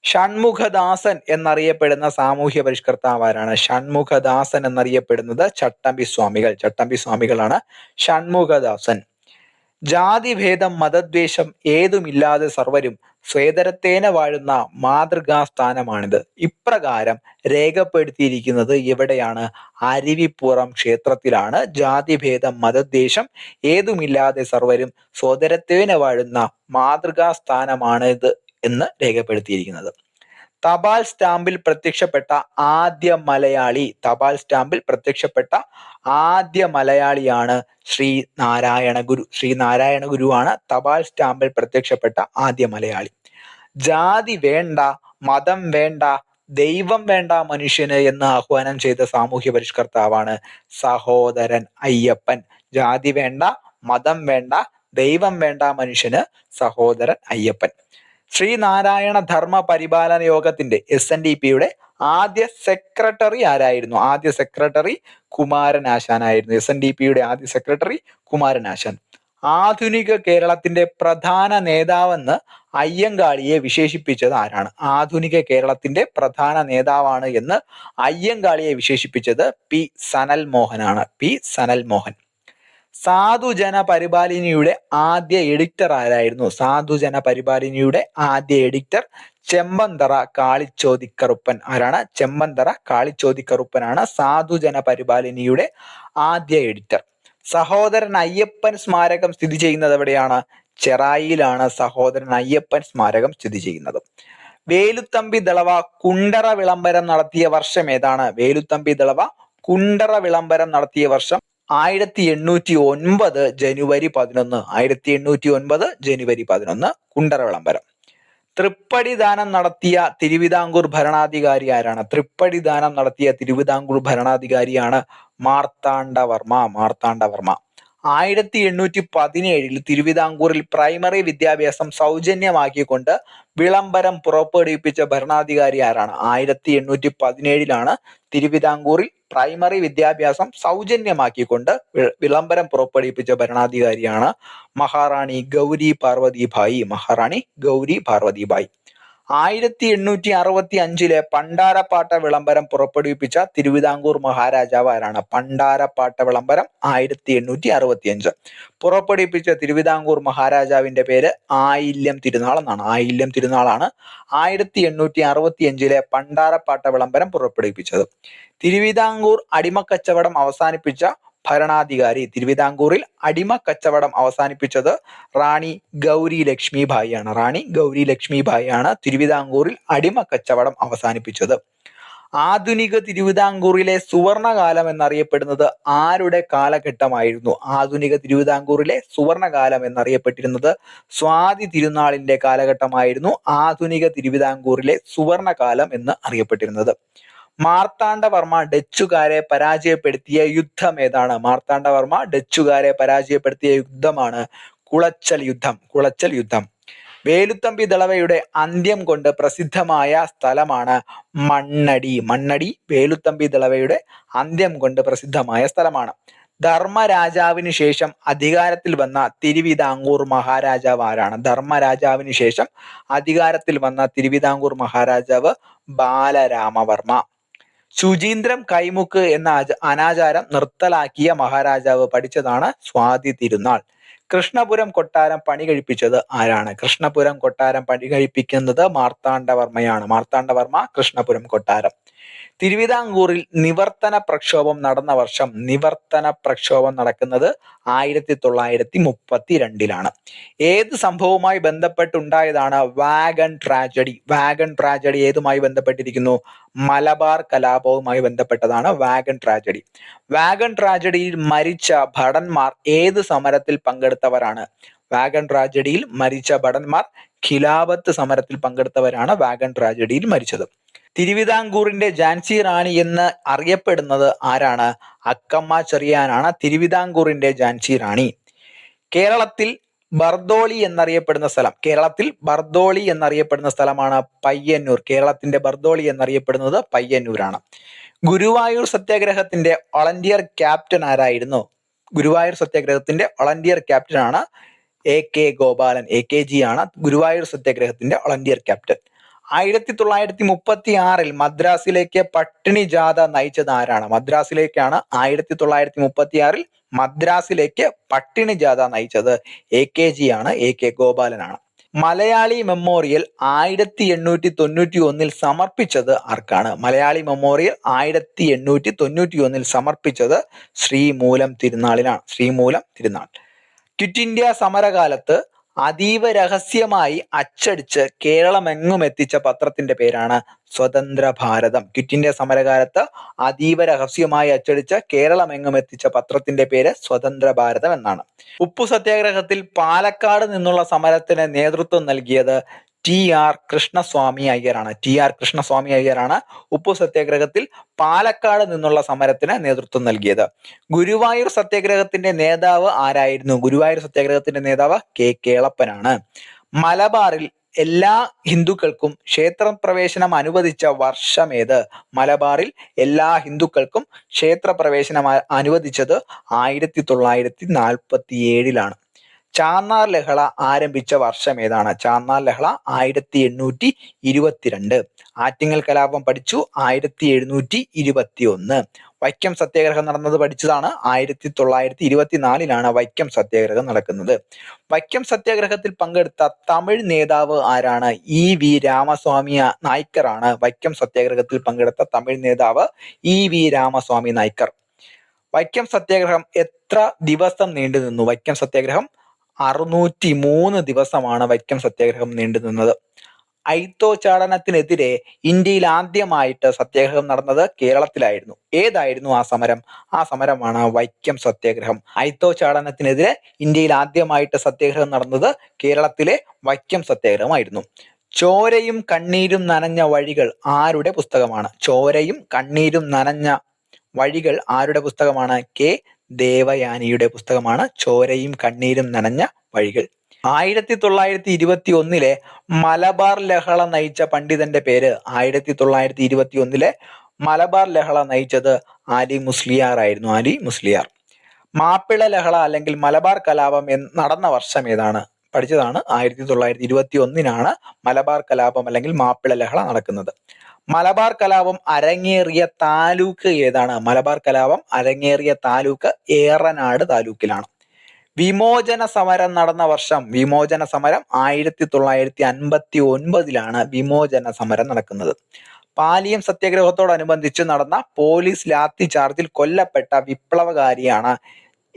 ഷൺമുഖദാസൻ എന്നറിയപ്പെടുന്ന സാമൂഹ്യ പരിഷ്കർത്താവ് ആരാണ്? ഷൺമുഖദാസൻ എന്നറിയപ്പെടുന്നത് ചട്ടമ്പി സ്വാമികൾ. ചട്ടമ്പി സ്വാമികളാണ് ഷൺമുഖദാസൻ. ജാതിഭേദം മതദ്വേഷം ഏതുമില്ലാതെ സർവരും സ്വേതരത്തേന വാഴുന്ന മാതൃകാ സ്ഥാനമാണിത്. ഇപ്രകാരം രേഖപ്പെടുത്തിയിരിക്കുന്നത് എവിടെയാണ്? അരുവിപ്പുറം ക്ഷേത്രത്തിലാണ്. ജാതിഭേദം മതദ്വേഷം ഏതുമില്ലാതെ സർവരും സ്വതരത്തേന വാഴുന്ന മാതൃകാ സ്ഥാനമാണിത് എന്ന് രേഖപ്പെടുത്തിയിരിക്കുന്നത്. തപാൽ സ്റ്റാമ്പിൽ പ്രത്യക്ഷപ്പെട്ട ആദ്യ മലയാളി? തപാൽ സ്റ്റാമ്പിൽ പ്രത്യക്ഷപ്പെട്ട ആദ്യ മലയാളിയാണ് ശ്രീ നാരായണ ഗുരു. ശ്രീ നാരായണ ഗുരുവാണ് തപാൽ സ്റ്റാമ്പിൽ പ്രത്യക്ഷപ്പെട്ട ആദ്യ മലയാളി. ജാതി വേണ്ട, മതം വേണ്ട, ദൈവം വേണ്ട മനുഷ്യന് എന്ന് ആഹ്വാനം ചെയ്ത സാമൂഹ്യ പരിഷ്കർത്താവാണ് സഹോദരൻ അയ്യപ്പൻ. ജാതി വേണ്ട, മതം വേണ്ട, ദൈവം വേണ്ട മനുഷ്യന് സഹോദരൻ അയ്യപ്പൻ. ശ്രീനാരായണ ധർമ്മ പരിപാലന യോഗത്തിന്റെ SNDPയുടെ ആദ്യ സെക്രട്ടറി ആരായിരുന്നു? ആദ്യ സെക്രട്ടറി കുമാരനാശാനായിരുന്നു. SNDPയുടെ ആദ്യ സെക്രട്ടറി കുമാരനാശാൻ. ആധുനിക കേരളത്തിന്റെ പ്രധാന നേതാവെന്ന് അയ്യങ്കാളിയെ വിശേഷിപ്പിച്ചത് ആരാണ്? ആധുനിക കേരളത്തിന്റെ പ്രധാന നേതാവാണ് എന്ന് അയ്യങ്കാളിയെ വിശേഷിപ്പിച്ചത് P സനൽമോഹനാണ്. P സനൽമോഹൻ. സാധുജന പരിപാലിനിയുടെ ആദ്യ എഡിറ്റർ ആരായിരുന്നു? സാധുജന പരിപാലിനിയുടെ ആദ്യ എഡിറ്റർ ചെമ്പന്തറ കാളിച്ചോതിക്കറുപ്പൻ. ആരാണ്? ചെമ്പന്തറ കാളിച്ചോതിക്കറുപ്പനാണ് സാധുജന പരിപാലിനിയുടെ ആദ്യ എഡിറ്റർ. സഹോദരൻ അയ്യപ്പൻ സ്മാരകം സ്ഥിതി ചെയ്യുന്നത് എവിടെയാണ്? ചെറായിയിലാണ് സഹോദരൻ അയ്യപ്പൻ സ്മാരകം സ്ഥിതി ചെയ്യുന്നത്. വേലുത്തമ്പി ദളവ കുണ്ടറ വിളംബരം നടത്തിയ വർഷം ഏതാണ്? വേലുത്തമ്പി ദളവ കുണ്ടറ വിളംബരം നടത്തിയ വർഷം 1809 ജനുവരി 11. 1809 ജനുവരി 11 കുണ്ടറ വിളംബരം. തൃപ്പടി ദാനം നടത്തിയ തിരുവിതാംകൂർ ഭരണാധികാരി ആരാണ്? തൃപ്പടി ദാനം നടത്തിയ തിരുവിതാംകൂർ ഭരണാധികാരിയാണ് മാർത്താണ്ഡവർമ്മ. മാർത്താണ്ഡവർമ്മ. 1817 തിരുവിതാംകൂറിൽ പ്രൈമറി വിദ്യാഭ്യാസം സൗജന്യമാക്കിക്കൊണ്ട് വിളംബരം പുറപ്പെടുവിപ്പിച്ച ഭരണാധികാരി ആരാണ്? 1817 തിരുവിതാംകൂറിൽ പ്രൈമറി വിദ്യാഭ്യാസം സൗജന്യമാക്കിക്കൊണ്ട് വിളംബരം പുറപ്പെടുവിപ്പിച്ച ഭരണാധികാരിയാണ് മഹാറാണി ഗൗരി പാർവതിഭായി. മഹാറാണി ഗൗരി പാർവതിഭായി. 1865 പണ്ടാരപ്പാട്ട വിളംബരം പുറപ്പെടുവിപ്പിച്ച തിരുവിതാംകൂർ മഹാരാജാവ് ആരാണ്? പണ്ടാരപ്പാട്ട വിളംബരം 1865 പുറപ്പെടുവിപ്പിച്ച തിരുവിതാംകൂർ മഹാരാജാവിന്റെ പേര് ആയില്യം തിരുനാൾ എന്നാണ്. ആയില്യം തിരുനാളാണ് 1865 പണ്ടാരപ്പാട്ട വിളംബരം പുറപ്പെടുവിപ്പിച്ചത്. തിരുവിതാംകൂർ അടിമക്കച്ചവടം അവസാനിപ്പിച്ച ഭരണാധികാരി. തിരുവിതാംകൂറിൽ അടിമക്കച്ചവടം അവസാനിപ്പിച്ചത് റാണി ഗൗരി ലക്ഷ്മിഭായി ആണ്. റാണി ഗൗരി ലക്ഷ്മിഭായി ആണ് തിരുവിതാംകൂറിൽ അടിമക്കച്ചവടം അവസാനിപ്പിച്ചത്. ആധുനിക തിരുവിതാംകൂറിലെ സുവർണകാലം എന്നറിയപ്പെടുന്നത് ആരുടെ കാലഘട്ടമായിരുന്നു? ആധുനിക തിരുവിതാംകൂറിലെ സുവർണകാലം എന്നറിയപ്പെട്ടിരുന്നത് സ്വാതി തിരുനാളിന്റെ കാലഘട്ടമായിരുന്നു ആധുനിക തിരുവിതാംകൂറിലെ സുവർണകാലം എന്ന് അറിയപ്പെട്ടിരുന്നത്. മാർത്താണ്ഡവർമ്മ ഡച്ചുകാരെ പരാജയപ്പെടുത്തിയ യുദ്ധം ഏതാണ്? മാർത്താണ്ഡവർമ്മ ഡച്ചുകാരെ പരാജയപ്പെടുത്തിയ യുദ്ധമാണ് കുളച്ചൽ യുദ്ധം. കുളച്ചൽ യുദ്ധം. വേലുത്തമ്പി ദളവയുടെ അന്ത്യം കൊണ്ട് പ്രസിദ്ധമായ സ്ഥലമാണ് മണ്ണടി. മണ്ണടി വേലുത്തമ്പി ദളവയുടെ അന്ത്യം കൊണ്ട് പ്രസിദ്ധമായ സ്ഥലമാണ്. ധർമ്മരാജാവിന് ശേഷം അധികാരത്തിൽ വന്ന തിരുവിതാംകൂർ മഹാരാജാവ് ആരാണ്? ധർമ്മരാജാവിന് ശേഷം അധികാരത്തിൽ വന്ന തിരുവിതാംകൂർ മഹാരാജാവ് ബാലരാമവർമ്മ. ശുചീന്ദ്രം കൈമുക്ക് എന്ന അനാചാരം നിർത്തലാക്കിയ മഹാരാജാവ് പഠിച്ചതാണ് സ്വാതി തിരുനാൾ. കൃഷ്ണപുരം കൊട്ടാരം പണി കഴിപ്പിച്ചത് ആരാണ്? കൃഷ്ണപുരം കൊട്ടാരം പണി കഴിപ്പിക്കുന്നത് മാർത്താണ്ഡവർമ്മയാണ്. മാർത്താണ്ഡവർമ്മ കൃഷ്ണപുരം കൊട്ടാരം. തിരുവിതാംകൂറിൽ നിവർത്തന പ്രക്ഷോഭം നടന്ന വർഷം. നിവർത്തന പ്രക്ഷോഭം നടക്കുന്നത് 1932 ഏത് സംഭവവുമായി ബന്ധപ്പെട്ടുണ്ടായതാണ് വാഗൺ ട്രാജഡി? വാഗൺ ട്രാജഡി ഏതുമായി ബന്ധപ്പെട്ടിരിക്കുന്നു? മലബാർ കലാപവുമായി ബന്ധപ്പെട്ടതാണ് വാഗൺ ട്രാജഡി. വാഗൺ ട്രാജഡിയിൽ മരിച്ച ഭടന്മാർ ഏത് സമരത്തിൽ പങ്കെടുത്തവരാണ്? വാഗൺ ട്രാജഡിയിൽ മരിച്ച ഭടന്മാർ ഖിലാഫത്ത് സമരത്തിൽ പങ്കെടുത്തവരാണ് വാഗൺ ട്രാജഡിയിൽ മരിച്ചത്. തിരുവിതാംകൂറിന്റെ ഝാൻസി റാണി എന്ന് അറിയപ്പെടുന്നത് ആരാണ്? അക്കമ്മ ചെറിയാനാണ് തിരുവിതാംകൂറിന്റെ ഝാൻസി റാണി. കേരളത്തിൽ ബർദോളി എന്നറിയപ്പെടുന്ന സ്ഥലം. കേരളത്തിൽ ബർദോളി എന്നറിയപ്പെടുന്ന സ്ഥലമാണ് പയ്യന്നൂർ. കേരളത്തിന്റെ ബർദോളി എന്നറിയപ്പെടുന്നത് പയ്യന്നൂരാണ്. ഗുരുവായൂർ സത്യാഗ്രഹത്തിന്റെ വളണ്ടിയർ ക്യാപ്റ്റൻ ആരായിരുന്നു? ഗുരുവായൂർ സത്യാഗ്രഹത്തിന്റെ വളണ്ടിയർ ക്യാപ്റ്റൻ ആണ് AK ഗോപാലൻ. AKG ആണ് ഗുരുവായൂർ സത്യാഗ്രഹത്തിന്റെ വളണ്ടിയർ ക്യാപ്റ്റൻ. 1936 മദ്രാസിലേക്ക് പട്ടിണി ജാഥ നയിച്ചത് ആരാണ്? മദ്രാസിലേക്കാണ് 1936 മദ്രാസിലേക്ക് പട്ടിണി ജാഥ നയിച്ചത് AKG ആണ്. AK ഗോപാലനാണ്. മലയാളി മെമ്മോറിയൽ 1891 സമർപ്പിച്ചത് ആർക്കാണ്? മലയാളി മെമ്മോറിയൽ 1891 സമർപ്പിച്ചത് ശ്രീമൂലം തിരുനാളിനാണ്. ശ്രീമൂലം തിരുനാൾ. ക്വിറ്റ് ഇന്ത്യ സമരകാലത്ത് അതീവ രഹസ്യമായി അച്ചടിച്ച് കേരളമെങ്ങും എത്തിച്ച പത്രത്തിന്റെ പേരാണ് സ്വതന്ത്ര ഭാരതം. ക്വിറ്റ് ഇന്ത്യ സമരകാലത്ത് അതീവ രഹസ്യമായി അച്ചടിച്ച് കേരളമെങ്ങും എത്തിച്ച പത്രത്തിന്റെ പേര് സ്വതന്ത്ര ഭാരതം എന്നാണ്. ഉപ്പു സത്യാഗ്രഹത്തിൽ പാലക്കാട് നിന്നുള്ള സമരത്തിന് നേതൃത്വം നൽകിയത് TR കൃഷ്ണസ്വാമി അയ്യരാണ്. TR കൃഷ്ണസ്വാമി അയ്യരാണ് ഉപ്പു സത്യാഗ്രഹത്തിൽ പാലക്കാട് നിന്നുള്ള സമരത്തിന് നേതൃത്വം നൽകിയത്. ഗുരുവായൂർ സത്യാഗ്രഹത്തിന്റെ നേതാവ് ആരായിരുന്നു? ഗുരുവായൂർ സത്യാഗ്രഹത്തിന്റെ നേതാവ് K കേളപ്പനാണ്. മലബാറിൽ എല്ലാ ഹിന്ദുക്കൾക്കും ക്ഷേത്രപ്രവേശനം അനുവദിച്ച വർഷമേത്? മലബാറിൽ എല്ലാ ഹിന്ദുക്കൾക്കും ക്ഷേത്രപ്രവേശനം അനുവദിച്ചത് 1947 ചാന്നാർ ലഹള ആരംഭിച്ച വർഷം ഏതാണ്? ചാന്നാർ ലഹള 1822. ആറ്റിങ്ങൽ കലാപം പഠിച്ചു 1721. വൈക്കം സത്യാഗ്രഹം നടന്നത് പഠിച്ചതാണ് 1924 വൈക്കം സത്യാഗ്രഹം നടക്കുന്നത്. വൈക്കം സത്യാഗ്രഹത്തിൽ പങ്കെടുത്ത തമിഴ് നേതാവ് ആരാണ്? EV രാമസ്വാമി നായ്ക്കറാണ്. വൈക്കം സത്യാഗ്രഹത്തിൽ പങ്കെടുത്ത തമിഴ് നേതാവ് EV രാമസ്വാമി നായ്ക്കർ. വൈക്കം സത്യാഗ്രഹം എത്ര ദിവസം നീണ്ടുനിന്നു? വൈക്കം സത്യാഗ്രഹം 603 ദിവസമാണ് വൈക്കം സത്യാഗ്രഹം നീണ്ടുനിന്നത്. അയിത്തോച്ചാടനത്തിനെതിരെ ഇന്ത്യയിൽ ആദ്യമായിട്ട് സത്യാഗ്രഹം നടന്നത് കേരളത്തിലായിരുന്നു. ഏതായിരുന്നു ആ സമരം? ആ സമരമാണ് വൈക്കം സത്യാഗ്രഹം. അയിത്തോച്ചാടനത്തിനെതിരെ ഇന്ത്യയിൽ ആദ്യമായിട്ട് സത്യാഗ്രഹം നടന്നത് കേരളത്തിലെ വൈക്കം സത്യാഗ്രഹമായിരുന്നു. ചോരയും കണ്ണീരും നനഞ്ഞ വഴികൾ ആരുടെ പുസ്തകമാണ്? ചോരയും കണ്ണീരും നനഞ്ഞ വഴികൾ ആരുടെ പുസ്തകമാണ്? കെ ദേവയാനിയുടെ പുസ്തകമാണ് ചോരയും കണ്ണീരും നനഞ്ഞ വഴികൾ. 1921 മലബാർ ലഹള നയിച്ച പണ്ഡിതന്റെ പേര്? 1921 മലബാർ ലഹള നയിച്ചത് ആലി മുസ്ലിയാർ ആയിരുന്നു. ആലി മുസ്ലിയാർ. മാപ്പിള ലഹള അല്ലെങ്കിൽ മലബാർ കലാപം നടന്ന വർഷം ഏതാണ്? പഠിച്ചതാണ്. 1921 മലബാർ കലാപം അല്ലെങ്കിൽ മാപ്പിള ലഹള നടക്കുന്നത്. മലബാർ കലാപം അരങ്ങേറിയ താലൂക്ക് ഏതാണ്? മലബാർ കലാപം അരങ്ങേറിയ താലൂക്ക് ഏറനാട് താലൂക്കിലാണ്. വിമോചന സമരം നടന്ന വർഷം? വിമോചന സമരം 1959 വിമോചന സമരം നടക്കുന്നത്. പാലിയം സത്യാഗ്രഹത്തോടനുബന്ധിച്ച് നടന്ന പോലീസ് ലാത്തി ചാർജിൽ കൊല്ലപ്പെട്ട വിപ്ലവകാരിയാണ്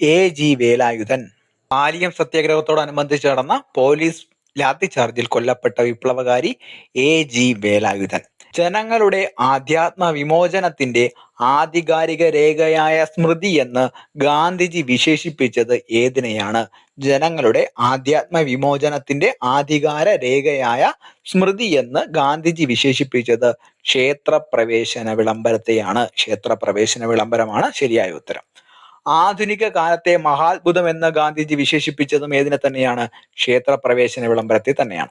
AG വേലായുധൻ. പാലിയം സത്യാഗ്രഹത്തോടനുബന്ധിച്ച് നടന്ന പോലീസ് ലാത്തി ചാർജിൽ കൊല്ലപ്പെട്ട വിപ്ലവകാരി AG വേലായുധൻ. ജനങ്ങളുടെ ആധ്യാത്മ വിമോചനത്തിന്റെ ആധികാരിക രേഖയായ സ്മൃതി എന്ന് ഗാന്ധിജി വിശേഷിപ്പിച്ചത് ഏതിനെയാണ്? ജനങ്ങളുടെ ആധ്യാത്മ വിമോചനത്തിന്റെ ആധികാര രേഖയായ സ്മൃതി എന്ന് ഗാന്ധിജി വിശേഷിപ്പിച്ചത് ക്ഷേത്രപ്രവേശന വിളംബരത്തെയാണ്. ക്ഷേത്രപ്രവേശന വിളംബരമാണ് ശരിയായ ഉത്തരം. ആധുനിക കാലത്തെ മഹാത്ഭുതം എന്ന് ഗാന്ധിജി വിശേഷിപ്പിച്ചതും ഏതിനെ തന്നെയാണ്? ക്ഷേത്രപ്രവേശന വിളംബരത്തെ തന്നെയാണ്.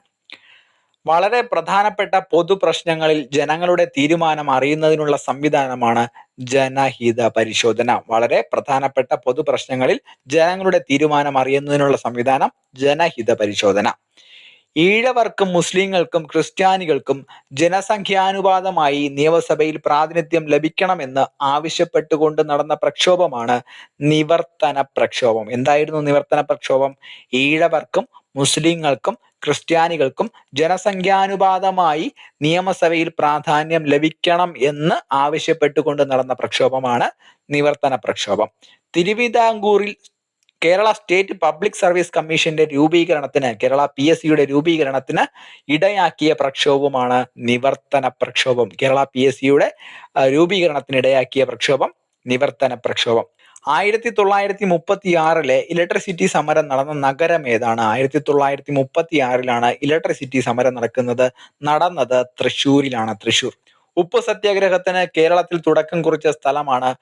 വളരെ പ്രധാനപ്പെട്ട പൊതുപ്രശ്നങ്ങളിൽ ജനങ്ങളുടെ തീരുമാനം അറിയുന്നതിനുള്ള സംവിധാനമാണ് ജനഹിത പരിശോധന. വളരെ പ്രധാനപ്പെട്ട പൊതുപ്രശ്നങ്ങളിൽ ജനങ്ങളുടെ തീരുമാനം അറിയുന്നതിനുള്ള സംവിധാനം ജനഹിത പരിശോധന. ഈഴവർക്കും മുസ്ലിങ്ങൾക്കും ക്രിസ്ത്യാനികൾക്കും ജനസംഖ്യാനുപാതമായി നിയമസഭയിൽ പ്രാതിനിധ്യം ലഭിക്കണമെന്ന് ആവശ്യപ്പെട്ടുകൊണ്ട് നടന്ന പ്രക്ഷോഭമാണ് നിവർത്തന പ്രക്ഷോഭം. എന്തായിരുന്നു നിവർത്തന പ്രക്ഷോഭം? ഈഴവർക്കും മുസ്ലിങ്ങൾക്കും ക്രിസ്ത്യാനികൾക്കും ജനസംഖ്യാനുപാതമായി നിയമസഭയിൽ പ്രാധാന്യം ലഭിക്കണം എന്ന് ആവശ്യപ്പെട്ടുകൊണ്ട് നടന്ന പ്രക്ഷോഭമാണ് നിവർത്തന പ്രക്ഷോഭം. തിരുവിതാംകൂറിൽ കേരള സ്റ്റേറ്റ് പബ്ലിക് സർവീസ് കമ്മീഷന്റെ രൂപീകരണത്തിന്, കേരള PSCയുടെ രൂപീകരണത്തിന് ഇടയാക്കിയ പ്രക്ഷോഭമാണ് നിവർത്തന പ്രക്ഷോഭം. കേരള PSCയുടെ രൂപീകരണത്തിന് ഇടയാക്കിയ പ്രക്ഷോഭം നിവർത്തന പ്രക്ഷോഭം. 1936 ഇലക്ട്രിസിറ്റി സമരം നടന്ന നഗരം ഏതാണ്? 1936 ഇലക്ട്രിസിറ്റി സമരം നടന്നത് തൃശ്ശൂരിലാണ്. തൃശ്ശൂർ. ഉപ്പ് സത്യാഗ്രഹത്തിന് കേരളത്തിൽ തുടക്കം കുറിച്ച സ്ഥലമാണ്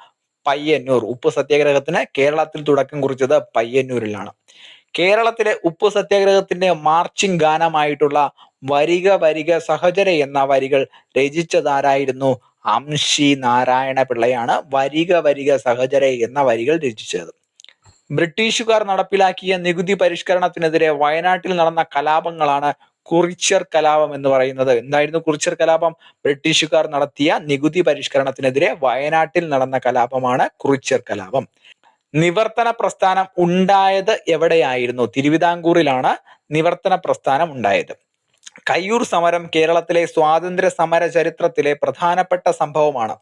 പയ്യന്നൂർ. ഉപ്പ് സത്യാഗ്രഹത്തിന് കേരളത്തിൽ തുടക്കം കുറിച്ചത് പയ്യന്നൂരിലാണ്. കേരളത്തിലെ ഉപ്പ് സത്യാഗ്രഹത്തിന്റെ മാർച്ചിങ് ഗാനമായിട്ടുള്ള വരിക വരിക സഹചരെ എന്ന വരികൾ രചിച്ചതാരായിരുന്നു? അംശി നാരായണ പിള്ളയാണ് വരിക വരിക സഹചരെ എന്ന വരികൾ രചിച്ചത്. ബ്രിട്ടീഷുകാർ നടപ്പിലാക്കിയ നികുതി പരിഷ്കരണത്തിനെതിരെ വയനാട്ടിൽ നടന്ന കലാപങ്ങളാണ് കുറിച്യർ കലാപം എന്ന് പറയുന്നത്. എന്തായിരുന്നു കുറിച്യർ കലാപം? ബ്രിട്ടീഷുകാർ നടത്തിയ നികുതി പരിഷ്കരണത്തിനെതിരെ വയനാട്ടിൽ നടന്ന കലാപമാണ് കുറിച്യർ കലാപം. നിവർത്തന പ്രസ്ഥാനം ഉണ്ടായത് എവിടെയായിരുന്നു? തിരുവിതാംകൂറിലാണ് നിവർത്തന പ്രസ്ഥാനം ഉണ്ടായത്. കയ്യൂർ സമരം കേരളത്തിലെ സ്വാതന്ത്ര്യ സമര ചരിത്രത്തിലെ പ്രധാനപ്പെട്ട സംഭവമാണ്.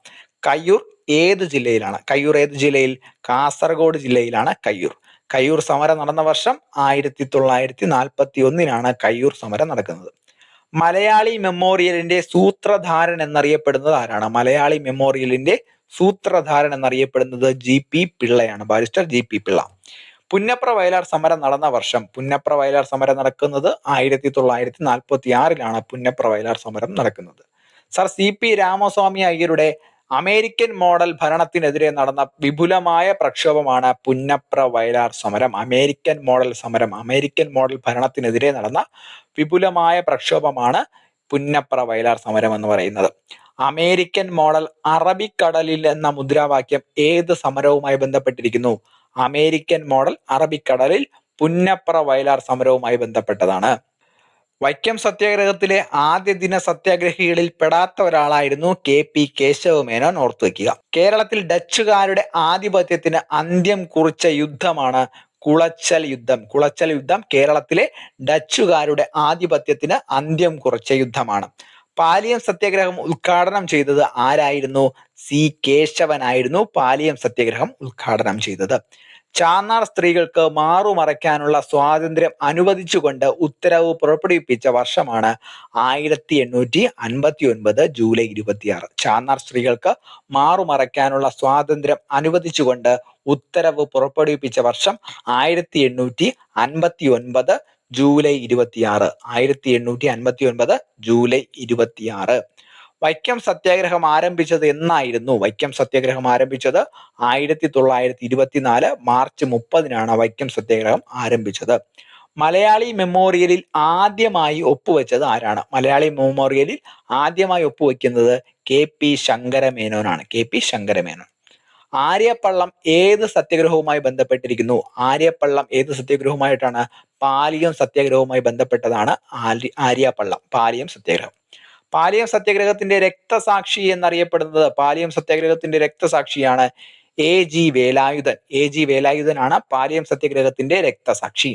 കയ്യൂർ ഏത് ജില്ലയിലാണ്? കയ്യൂർ ഏത് ജില്ലയിൽ? കാസർഗോഡ് ജില്ലയിലാണ് കയ്യൂർ. കയ്യൂർ സമരം നടന്ന വർഷം 1941 കയ്യൂർ സമരം നടക്കുന്നത്. മലയാളി മെമ്മോറിയലിന്റെ സൂത്രധാരൻ എന്നറിയപ്പെടുന്നത് ആരാണ്? മലയാളി മെമ്മോറിയലിന്റെ സൂത്രധാരൻ എന്നറിയപ്പെടുന്നത് GP പിള്ളയാണ്. Barrister GP Pillai. പുന്നപ്ര വയലാർ സമരം നടന്ന വർഷം? പുന്നപ്ര വയലാർ സമരം നടക്കുന്നത് 1946 പുന്നപ്ര വയലാർ സമരം നടക്കുന്നത്. സർ CP രാമസ്വാമി അയ്യരുടെ അമേരിക്കൻ മോഡൽ ഭരണത്തിനെതിരെ നടന്ന വിപുലമായ പ്രക്ഷോഭമാണ് പുന്നപ്ര വയലാർ സമരം. അമേരിക്കൻ മോഡൽ സമരം, അമേരിക്കൻ മോഡൽ ഭരണത്തിനെതിരെ നടന്ന വിപുലമായ പ്രക്ഷോഭമാണ് പുന്നപ്ര വയലാർ സമരം എന്ന് പറയുന്നത്. അമേരിക്കൻ മോഡൽ അറബിക്കടലിൽ എന്ന മുദ്രാവാക്യം ഏത് സമരവുമായി ബന്ധപ്പെട്ടിരിക്കുന്നു? അമേരിക്കൻ മോഡൽ അറബിക്കടലിൽ പുന്നപ്ര വയലാർ സമരവുമായി ബന്ധപ്പെട്ടതാണ്. വൈക്കം സത്യാഗ്രഹത്തിലെ ആദ്യ ദിന സത്യാഗ്രഹികളിൽ പെടാത്ത ഒരാളായിരുന്നു KP കേശവമേനോൻ. ഓർത്തു വയ്ക്കുക. കേരളത്തിൽ ഡച്ചുകാരുടെ ആധിപത്യത്തിന് അന്ത്യം കുറിച്ച യുദ്ധമാണ് കുളച്ചൽ യുദ്ധം. കുളച്ചൽ യുദ്ധം കേരളത്തിലെ ഡച്ചുകാരുടെ ആധിപത്യത്തിന് അന്ത്യം കുറിച്ച യുദ്ധമാണ്. പാലിയം സത്യാഗ്രഹം ഉദ്ഘാടനം ചെയ്തത് ആരായിരുന്നു? C കേശവനായിരുന്നു പാലിയം സത്യാഗ്രഹം ഉദ്ഘാടനം ചെയ്തത്. ചാന്നാർ സ്ത്രീകൾക്ക് മാറുമറയ്ക്കാനുള്ള സ്വാതന്ത്ര്യം അനുവദിച്ചുകൊണ്ട് ഉത്തരവ് പുറപ്പെടുവിപ്പിച്ച വർഷമാണ് 1859 ജൂലൈ 26. ചാന്നാർ സ്ത്രീകൾക്ക് മാറുമറയ്ക്കാനുള്ള സ്വാതന്ത്ര്യം അനുവദിച്ചുകൊണ്ട് ഉത്തരവ് പുറപ്പെടുവിപ്പിച്ച വർഷം 1859 ജൂലൈ 26. 1859 ജൂലൈ 26. വൈക്കം സത്യാഗ്രഹം ആരംഭിച്ചത് എന്നായിരുന്നു? വൈക്കം സത്യാഗ്രഹം ആരംഭിച്ചത് 1924 മാർച്ച് 30 വൈക്കം സത്യാഗ്രഹം ആരംഭിച്ചത്. മലയാളി മെമ്മോറിയലിൽ ആദ്യമായി ഒപ്പുവെച്ചത് ആരാണ്? മലയാളി മെമ്മോറിയലിൽ ആദ്യമായി ഒപ്പുവെക്കുന്നത് KP ശങ്കരമേനോനാണ്. KP ശങ്കരമേനോൻ. ആര്യപ്പള്ളം ഏത് സത്യാഗ്രഹവുമായി ബന്ധപ്പെട്ടിരിക്കുന്നു? ആര്യപ്പള്ളം ഏത് സത്യാഗ്രഹവുമായിട്ടാണ്? പാലിയം സത്യാഗ്രഹവുമായി ബന്ധപ്പെട്ടതാണ് ആര്യപ്പള്ളം. പാലിയം സത്യാഗ്രഹം. പാലിയം സത്യാഗ്രഹത്തിന്റെ രക്തസാക്ഷി എന്നറിയപ്പെടുന്നത്, പാലിയം സത്യാഗ്രഹത്തിന്റെ രക്തസാക്ഷിയാണ് AG വേലായുധൻ. AG വേലായുധനാണ് പാലിയം സത്യാഗ്രഹത്തിന്റെ രക്തസാക്ഷി.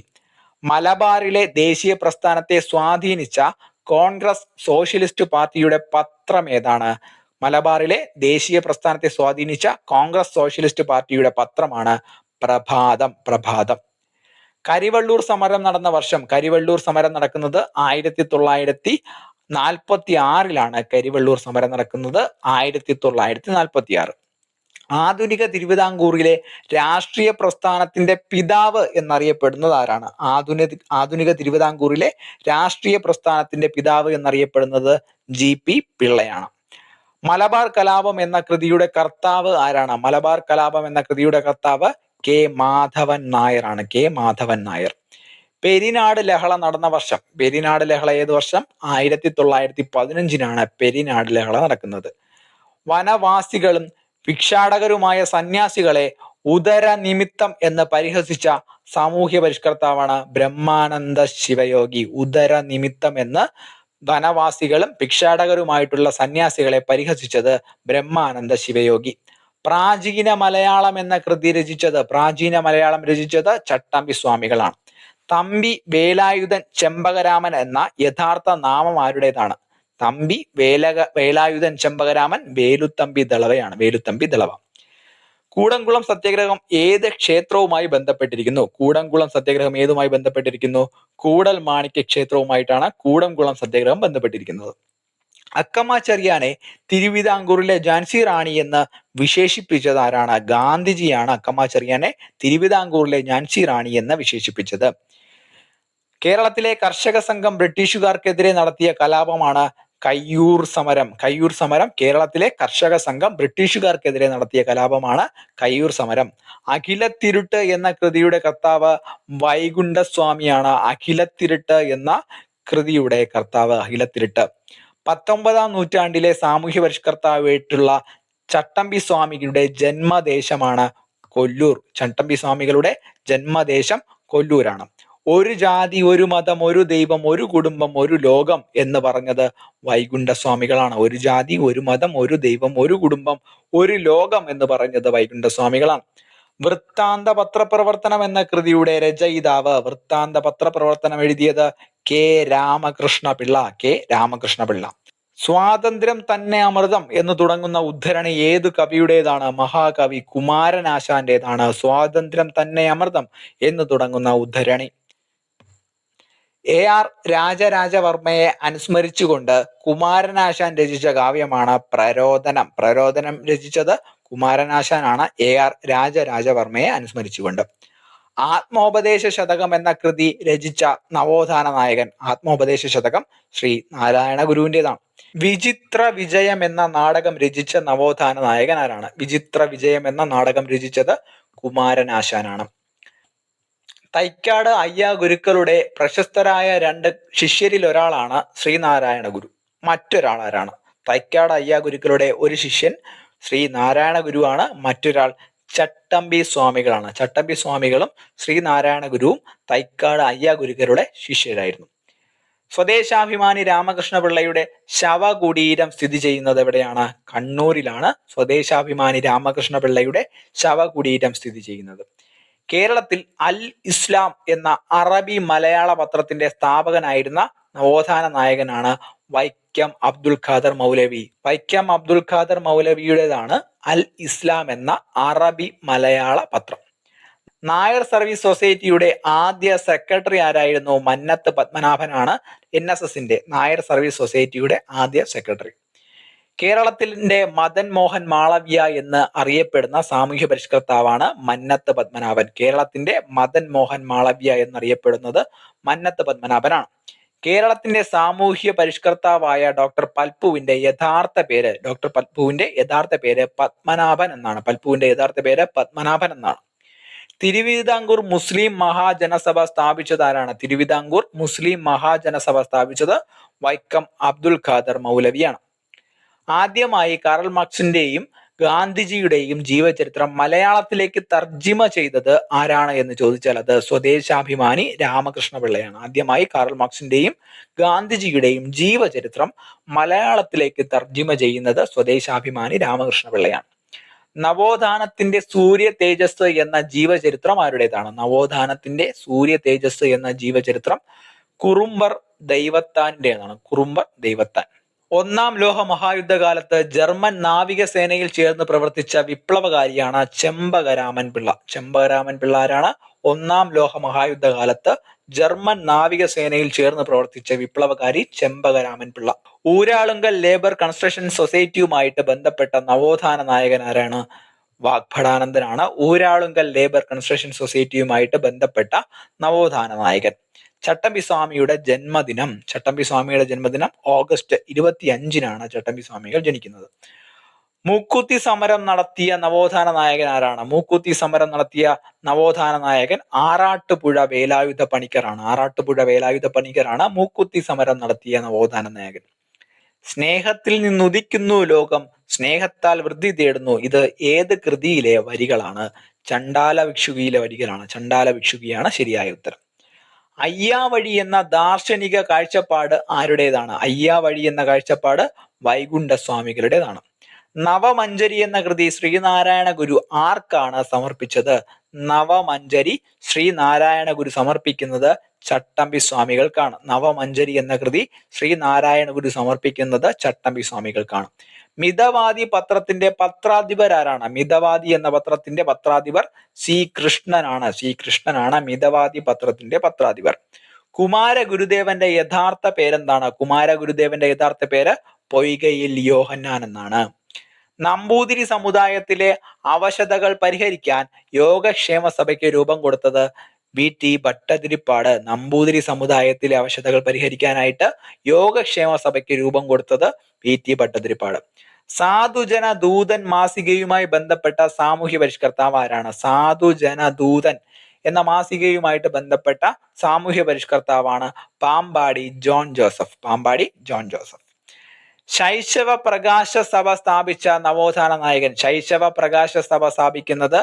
മലബാറിലെ ദേശീയ പ്രസ്ഥാനത്തെ സ്വാധീനിച്ച കോൺഗ്രസ് സോഷ്യലിസ്റ്റ് പാർട്ടിയുടെ പത്രം ഏതാണ്? മലബാറിലെ ദേശീയ പ്രസ്ഥാനത്തെ സ്വാധീനിച്ച കോൺഗ്രസ് സോഷ്യലിസ്റ്റ് പാർട്ടിയുടെ പത്രമാണ് പ്രഭാതം. പ്രഭാതം. കരിവള്ളൂർ സമരം നടന്ന വർഷം? കരിവള്ളൂർ സമരം നടക്കുന്നത് 1946 കരിവള്ളൂർ സമരം നടക്കുന്നത് 1946. ആധുനിക തിരുവിതാംകൂറിലെ രാഷ്ട്രീയ പ്രസ്ഥാനത്തിന്റെ പിതാവ് എന്നറിയപ്പെടുന്നത് ആരാണ്? ആധുനിക തിരുവിതാംകൂറിലെ രാഷ്ട്രീയ പ്രസ്ഥാനത്തിന്റെ പിതാവ് എന്നറിയപ്പെടുന്നത് GP പിള്ളയാണ്. മലബാർ കലാപം എന്ന കൃതിയുടെ കർത്താവ് ആരാണ്? മലബാർ കലാപം എന്ന കൃതിയുടെ കർത്താവ് K. മാധവൻ നായർ. K. മാധവൻ നായർ. പെരിനാട് ലഹള നടന്ന വർഷം? പെരിനാട് ലഹള ഏത് വർഷം? 1915 പെരിനാട് ലഹള നടക്കുന്നത്. വനവാസികളും ഭിക്ഷാടകരുമായ സന്യാസികളെ ഉദര നിമിത്തം എന്ന് പരിഹസിച്ച സാമൂഹ്യ പരിഷ്കർത്താവാണ് ബ്രഹ്മാനന്ദ ശിവയോഗി. ഉദര നിമിത്തം എന്ന് വനവാസികളും ഭിക്ഷാടകരുമായിട്ടുള്ള സന്യാസികളെ പരിഹസിച്ചത് ബ്രഹ്മാനന്ദ ശിവയോഗി. പ്രാചീന മലയാളം എന്ന കൃതി രചിച്ചത്? പ്രാചീന മലയാളം രചിച്ചത് ചട്ടമ്പി സ്വാമികളാണ്. തമ്പി വേലായുധൻ ചെമ്പകരാമൻ എന്ന യഥാർത്ഥ നാമം ആരുടേതാണ്? തമ്പി വേലായുധൻ ചെമ്പകരാമൻ വേലുത്തമ്പി ദളവയാണ്. വേലുത്തമ്പി ദളവ. കൂടംകുളം സത്യാഗ്രഹം ഏത് ക്ഷേത്രവുമായി ബന്ധപ്പെട്ടിരിക്കുന്നു? കൂടംകുളം സത്യാഗ്രഹം ഏതുമായി ബന്ധപ്പെട്ടിരിക്കുന്നു? കൂടൽ മാണിക്യ ക്ഷേത്രവുമായിട്ടാണ് കൂടംകുളം സത്യാഗ്രഹം ബന്ധപ്പെട്ടിരിക്കുന്നത്. അക്കമ്മ ചെറിയാനെ തിരുവിതാംകൂറിലെ ഝാൻസി റാണി എന്ന് വിശേഷിപ്പിച്ചത് ആരാണ്? ഗാന്ധിജിയാണ് അക്കമ്മ ചെറിയാനെ തിരുവിതാംകൂറിലെ ഝാൻസി റാണി എന്ന് വിശേഷിപ്പിച്ചത്. കേരളത്തിലെ കർഷക സംഘം ബ്രിട്ടീഷുകാർക്കെതിരെ നടത്തിയ കലാപമാണ് കയ്യൂർ സമരം. കയ്യൂർ സമരം. കേരളത്തിലെ കർഷക സംഘം ബ്രിട്ടീഷുകാർക്കെതിരെ നടത്തിയ കലാപമാണ് കയ്യൂർ സമരം. അഖിലത്തിരുട്ട് എന്ന കൃതിയുടെ കർത്താവ് വൈകുണ്ഠസ്വാമിയാണ്. അഖിലത്തിരുട്ട് എന്ന കൃതിയുടെ കർത്താവ് അഖിലത്തിരുട്ട്. 19-ാം നൂറ്റാണ്ടിലെ സാമൂഹ്യ പരിഷ്കർത്താവായിട്ടുള്ള ചട്ടമ്പി സ്വാമികളുടെ ജന്മദേശമാണ് കൊല്ലൂർ. ചട്ടമ്പി സ്വാമികളുടെ ജന്മദേശം കൊല്ലൂരാണ്. ഒരു ജാതി, ഒരു മതം, ഒരു ദൈവം, ഒരു കുടുംബം, ഒരു ലോകം എന്ന് പറഞ്ഞത് വൈകുണ്ഠസ്വാമികളാണ്. ഒരു ജാതി, ഒരു മതം, ഒരു ദൈവം, ഒരു കുടുംബം, ഒരു ലോകം എന്ന് പറഞ്ഞത് വൈകുണ്ഠസ്വാമികളാണ്. വൃത്താന്ത പത്രപ്രവർത്തനം എന്ന കൃതിയുടെ രചയിതാവ്? വൃത്താന്ത പത്രപ്രവർത്തനം എഴുതിയത് K. രാമകൃഷ്ണപിള്ള. K. രാമകൃഷ്ണപിള്ള. സ്വാതന്ത്ര്യം തന്നെ അമൃതം എന്ന് തുടങ്ങുന്ന ഉദ്ധരണി ഏതു കവിയുടേതാണ്? മഹാകവി കുമാരനാശാന്റേതാണ്. സ്വാതന്ത്ര്യം തന്നെ അമൃതം എന്ന് തുടങ്ങുന്ന ഉദ്ധരണി. AR രാജരാജവർമ്മയെ അനുസ്മരിച്ചുകൊണ്ട് കുമാരനാശാൻ രചിച്ച കാവ്യമാണ് പ്രരോദനം. പ്രരോദനം രചിച്ചത് കുമാരനാശാനാണ് AR രാജരാജവർമ്മയെ അനുസ്മരിച്ചുകൊണ്ട്. ആത്മോപദേശ ശതകം എന്ന കൃതി രചിച്ച നവോത്ഥാന നായകൻ? ആത്മോപദേശ ശതകം ശ്രീ നാരായണ ഗുരുവിൻ്റെതാണ്. വിചിത്ര വിജയം എന്ന നാടകം രചിച്ച നവോത്ഥാന നായകൻ ആരാണ്? വിചിത്ര വിജയം എന്ന നാടകം രചിച്ചത് കുമാരനാശാനാണ്. തൈക്കാട് അയ്യാ ഗുരുക്കളുടെ പ്രശസ്തരായ 2 ശിഷ്യരിൽ ഒരാളാണ് ശ്രീനാരായണ ഗുരു. മറ്റൊരാൾ ആരാണ്? തൈക്കാട് അയ്യാ ഗുരുക്കളുടെ ഒരു ശിഷ്യൻ ശ്രീനാരായണ ഗുരുവാണ്. മറ്റൊരാൾ ചട്ടമ്പി സ്വാമികളാണ്. ചട്ടമ്പി സ്വാമികളും ശ്രീനാരായണ ഗുരുവും തൈക്കാട് അയ്യാ ഗുരുക്കളുടെ ശിഷ്യരായിരുന്നു. സ്വദേശാഭിമാനി രാമകൃഷ്ണ പിള്ളയുടെ ശവകുടീരം സ്ഥിതി ചെയ്യുന്നത് എവിടെയാണ്? കണ്ണൂരിലാണ് സ്വദേശാഭിമാനി രാമകൃഷ്ണ പിള്ളയുടെ ശവകുടീരം സ്ഥിതി ചെയ്യുന്നത്. കേരളത്തിൽ അൽ ഇസ്ലാം എന്ന അറബി മലയാള പത്രത്തിന്റെ സ്ഥാപകനായിരുന്ന നവോത്ഥാന നായകനാണ് വൈക്കം അബ്ദുൽ ഖാദർ മൗലവി. വൈക്കം അബ്ദുൽ ഖാദർ മൗലവിയുടേതാണ് അൽ ഇസ്ലാം എന്ന അറബി മലയാള പത്രം. നായർ സർവീസ് സൊസൈറ്റിയുടെ ആദ്യ സെക്രട്ടറി ആരായിരുന്നു? മന്നത്ത് പത്മനാഭനാണ് NSSന്റെ നായർ സർവീസ് സൊസൈറ്റിയുടെ ആദ്യ സെക്രട്ടറി. കേരളത്തിന്റെ മദൻ മോഹൻ മാളവ്യ എന്ന് അറിയപ്പെടുന്ന സാമൂഹ്യ പരിഷ്കർത്താവാണ് മന്നത്ത് പത്മനാഭൻ. കേരളത്തിന്റെ മദൻ മോഹൻ മാളവ്യ എന്നറിയപ്പെടുന്നത് മന്നത്ത് പത്മനാഭനാണ്. കേരളത്തിന്റെ സാമൂഹ്യ പരിഷ്കർത്താവായ ഡോക്ടർ പൽപ്പുവിന്റെ യഥാർത്ഥ പേര് പത്മനാഭൻ എന്നാണ്. പൽപ്പുവിന്റെ യഥാർത്ഥ പേര് പത്മനാഭൻ എന്നാണ്. തിരുവിതാംകൂർ മുസ്ലിം മഹാജനസഭ സ്ഥാപിച്ചത് ആരാണ്? തിരുവിതാംകൂർ മുസ്ലിം മഹാജനസഭ സ്ഥാപിച്ചത് വൈക്കം അബ്ദുൽ ഖാദർ മൗലവിയാണ്. ആദ്യമായി കാറൽ മാർക്സിന്റെയും ഗാന്ധിജിയുടെയും ജീവചരിത്രം മലയാളത്തിലേക്ക് തർജിമ ചെയ്തത് ആരാണ് എന്ന് ചോദിച്ചാൽ അത് സ്വദേശാഭിമാനി രാമകൃഷ്ണ പിള്ളയാണ്. ആദ്യമായി കാറൽ മാർക്സിന്റെയും ഗാന്ധിജിയുടെയും ജീവചരിത്രം മലയാളത്തിലേക്ക് തർജിമ ചെയ്യുന്നത് സ്വദേശാഭിമാനി രാമകൃഷ്ണ പിള്ളയാണ്. നവോത്ഥാനത്തിന്റെ സൂര്യ തേജസ് എന്ന ജീവചരിത്രം ആരുടേതാണ്? നവോത്ഥാനത്തിന്റെ സൂര്യ തേജസ് എന്ന ജീവചരിത്രം കുറുമ്പർ ദൈവത്താന്റേതാണ്. കുറുമ്പർ ദൈവത്താൻ. ഒന്നാം ലോക മഹായുദ്ധകാലത്ത് ജർമ്മൻ നാവികസേനയിൽ ചേർന്ന് പ്രവർത്തിച്ച വിപ്ലവകാരിയാണ് ചെമ്പകരാമൻ പിള്ള. ചെമ്പകരാമൻ പിള്ള ആരാണ്? ഒന്നാം ലോക മഹായുദ്ധകാലത്ത് ജർമ്മൻ നാവികസേനയിൽ ചേർന്ന് പ്രവർത്തിച്ച വിപ്ലവകാരി ചെമ്പകരാമൻ പിള്ള. ഊരാളുങ്കൽ ലേബർ കൺസ്ട്രക്ഷൻ സൊസൈറ്റിയുമായിട്ട് ബന്ധപ്പെട്ട നവോത്ഥാന നായകൻ ആരാണ്? വാഗ്ഭടാനന്ദനാണ് ഊരാളുങ്കൽ ലേബർ കൺസ്ട്രക്ഷൻ സൊസൈറ്റിയുമായിട്ട് ബന്ധപ്പെട്ട നവോത്ഥാന നായകൻ. ചട്ടമ്പിസ്വാമിയുടെ ജന്മദിനം ഓഗസ്റ്റ് 25-നാണ് ചട്ടമ്പിസ്വാമികൾ ജനിക്കുന്നത്. മൂക്കുത്തി സമരം നടത്തിയ നവോത്ഥാന നായകൻ ആരാണ്? മൂക്കുത്തി സമരം നടത്തിയ നവോത്ഥാന നായകൻ ആറാട്ടുപുഴ വേലായുധ പണിക്കറാണ്. ആറാട്ടുപുഴ വേലായുധ പണിക്കറാണ് മൂക്കുത്തി സമരം നടത്തിയ നവോത്ഥാന നായകൻ. സ്നേഹത്തിൽ നിന്നുദിക്കുന്നു ലോകം, സ്നേഹത്താൽ വൃദ്ധി തേടുന്നു. ഇത് ഏത് കൃതിയിലെ വരികളാണ്? ചണ്ടാല ഭിക്ഷുകിയിലെ വരികളാണ്. ചണ്ടാല ഭിക്ഷുകിയാണ് ശരിയായ ഉത്തരം. അയ്യാവഴി എന്ന ദാർശനിക കാഴ്ചപ്പാട് ആരുടേതാണ്? അയ്യാവഴി എന്ന കാഴ്ചപ്പാട് വൈകുണ്ഠസ്വാമികളുടേതാണ്. നവമഞ്ജരി എന്ന കൃതി ശ്രീനാരായണ ഗുരു ആർക്കാണ് സമർപ്പിച്ചത്? നവമഞ്ജരി ശ്രീനാരായണ ഗുരു സമർപ്പിക്കുന്നത് ചട്ടമ്പി സ്വാമികൾക്കാണ്. നവമഞ്ജരി എന്ന കൃതി ശ്രീനാരായണ ഗുരു സമർപ്പിക്കുന്നത് ചട്ടമ്പി സ്വാമികൾക്കാണ്. മിതവാദി പത്രത്തിന്റെ പത്രാധിപർ ആരാണ്? മിതവാദി എന്ന പത്രത്തിന്റെ പത്രാധിപർ കൃഷ്ണനാണ് മിതവാദി പത്രത്തിന്റെ പത്രാധിപർ. കുമാരഗുരുദേവന്റെ യഥാർത്ഥ പേരെന്താണ്? കുമാരഗുരുദേവന്റെ യഥാർത്ഥ പേര് പൊയ്കയിൽ യോഹന്നാൻ എന്നാണ്. നമ്പൂതിരി സമുദായത്തിലെ അവശതകൾ പരിഹരിക്കാൻ യോഗക്ഷേമ സഭയ്ക്ക് രൂപം കൊടുത്തത് VT ഭട്ടതിരിപ്പാട്. നമ്പൂതിരി സമുദായത്തിലെ അവശതകൾ പരിഹരിക്കാനായിട്ട് യോഗക്ഷേമ സഭയ്ക്ക് രൂപം കൊടുത്തത് VT ഭട്ടതിരിപ്പാട്. സാധുജന ദൂതൻ മാസികയുമായി ബന്ധപ്പെട്ട സാമൂഹ്യ പരിഷ്കർത്താവ് ആരാണ്? സാധുജന ദൂതൻ എന്ന മാസികയുമായിട്ട് ബന്ധപ്പെട്ട സാമൂഹ്യ പരിഷ്കർത്താവാണ് പാമ്പാടി ജോൺ ജോസഫ്. ശൈശവ പ്രകാശ സഭ സ്ഥാപിച്ച നവോത്ഥാന നായകൻ. ശൈശവ പ്രകാശ സഭ സ്ഥാപിക്കുന്നത്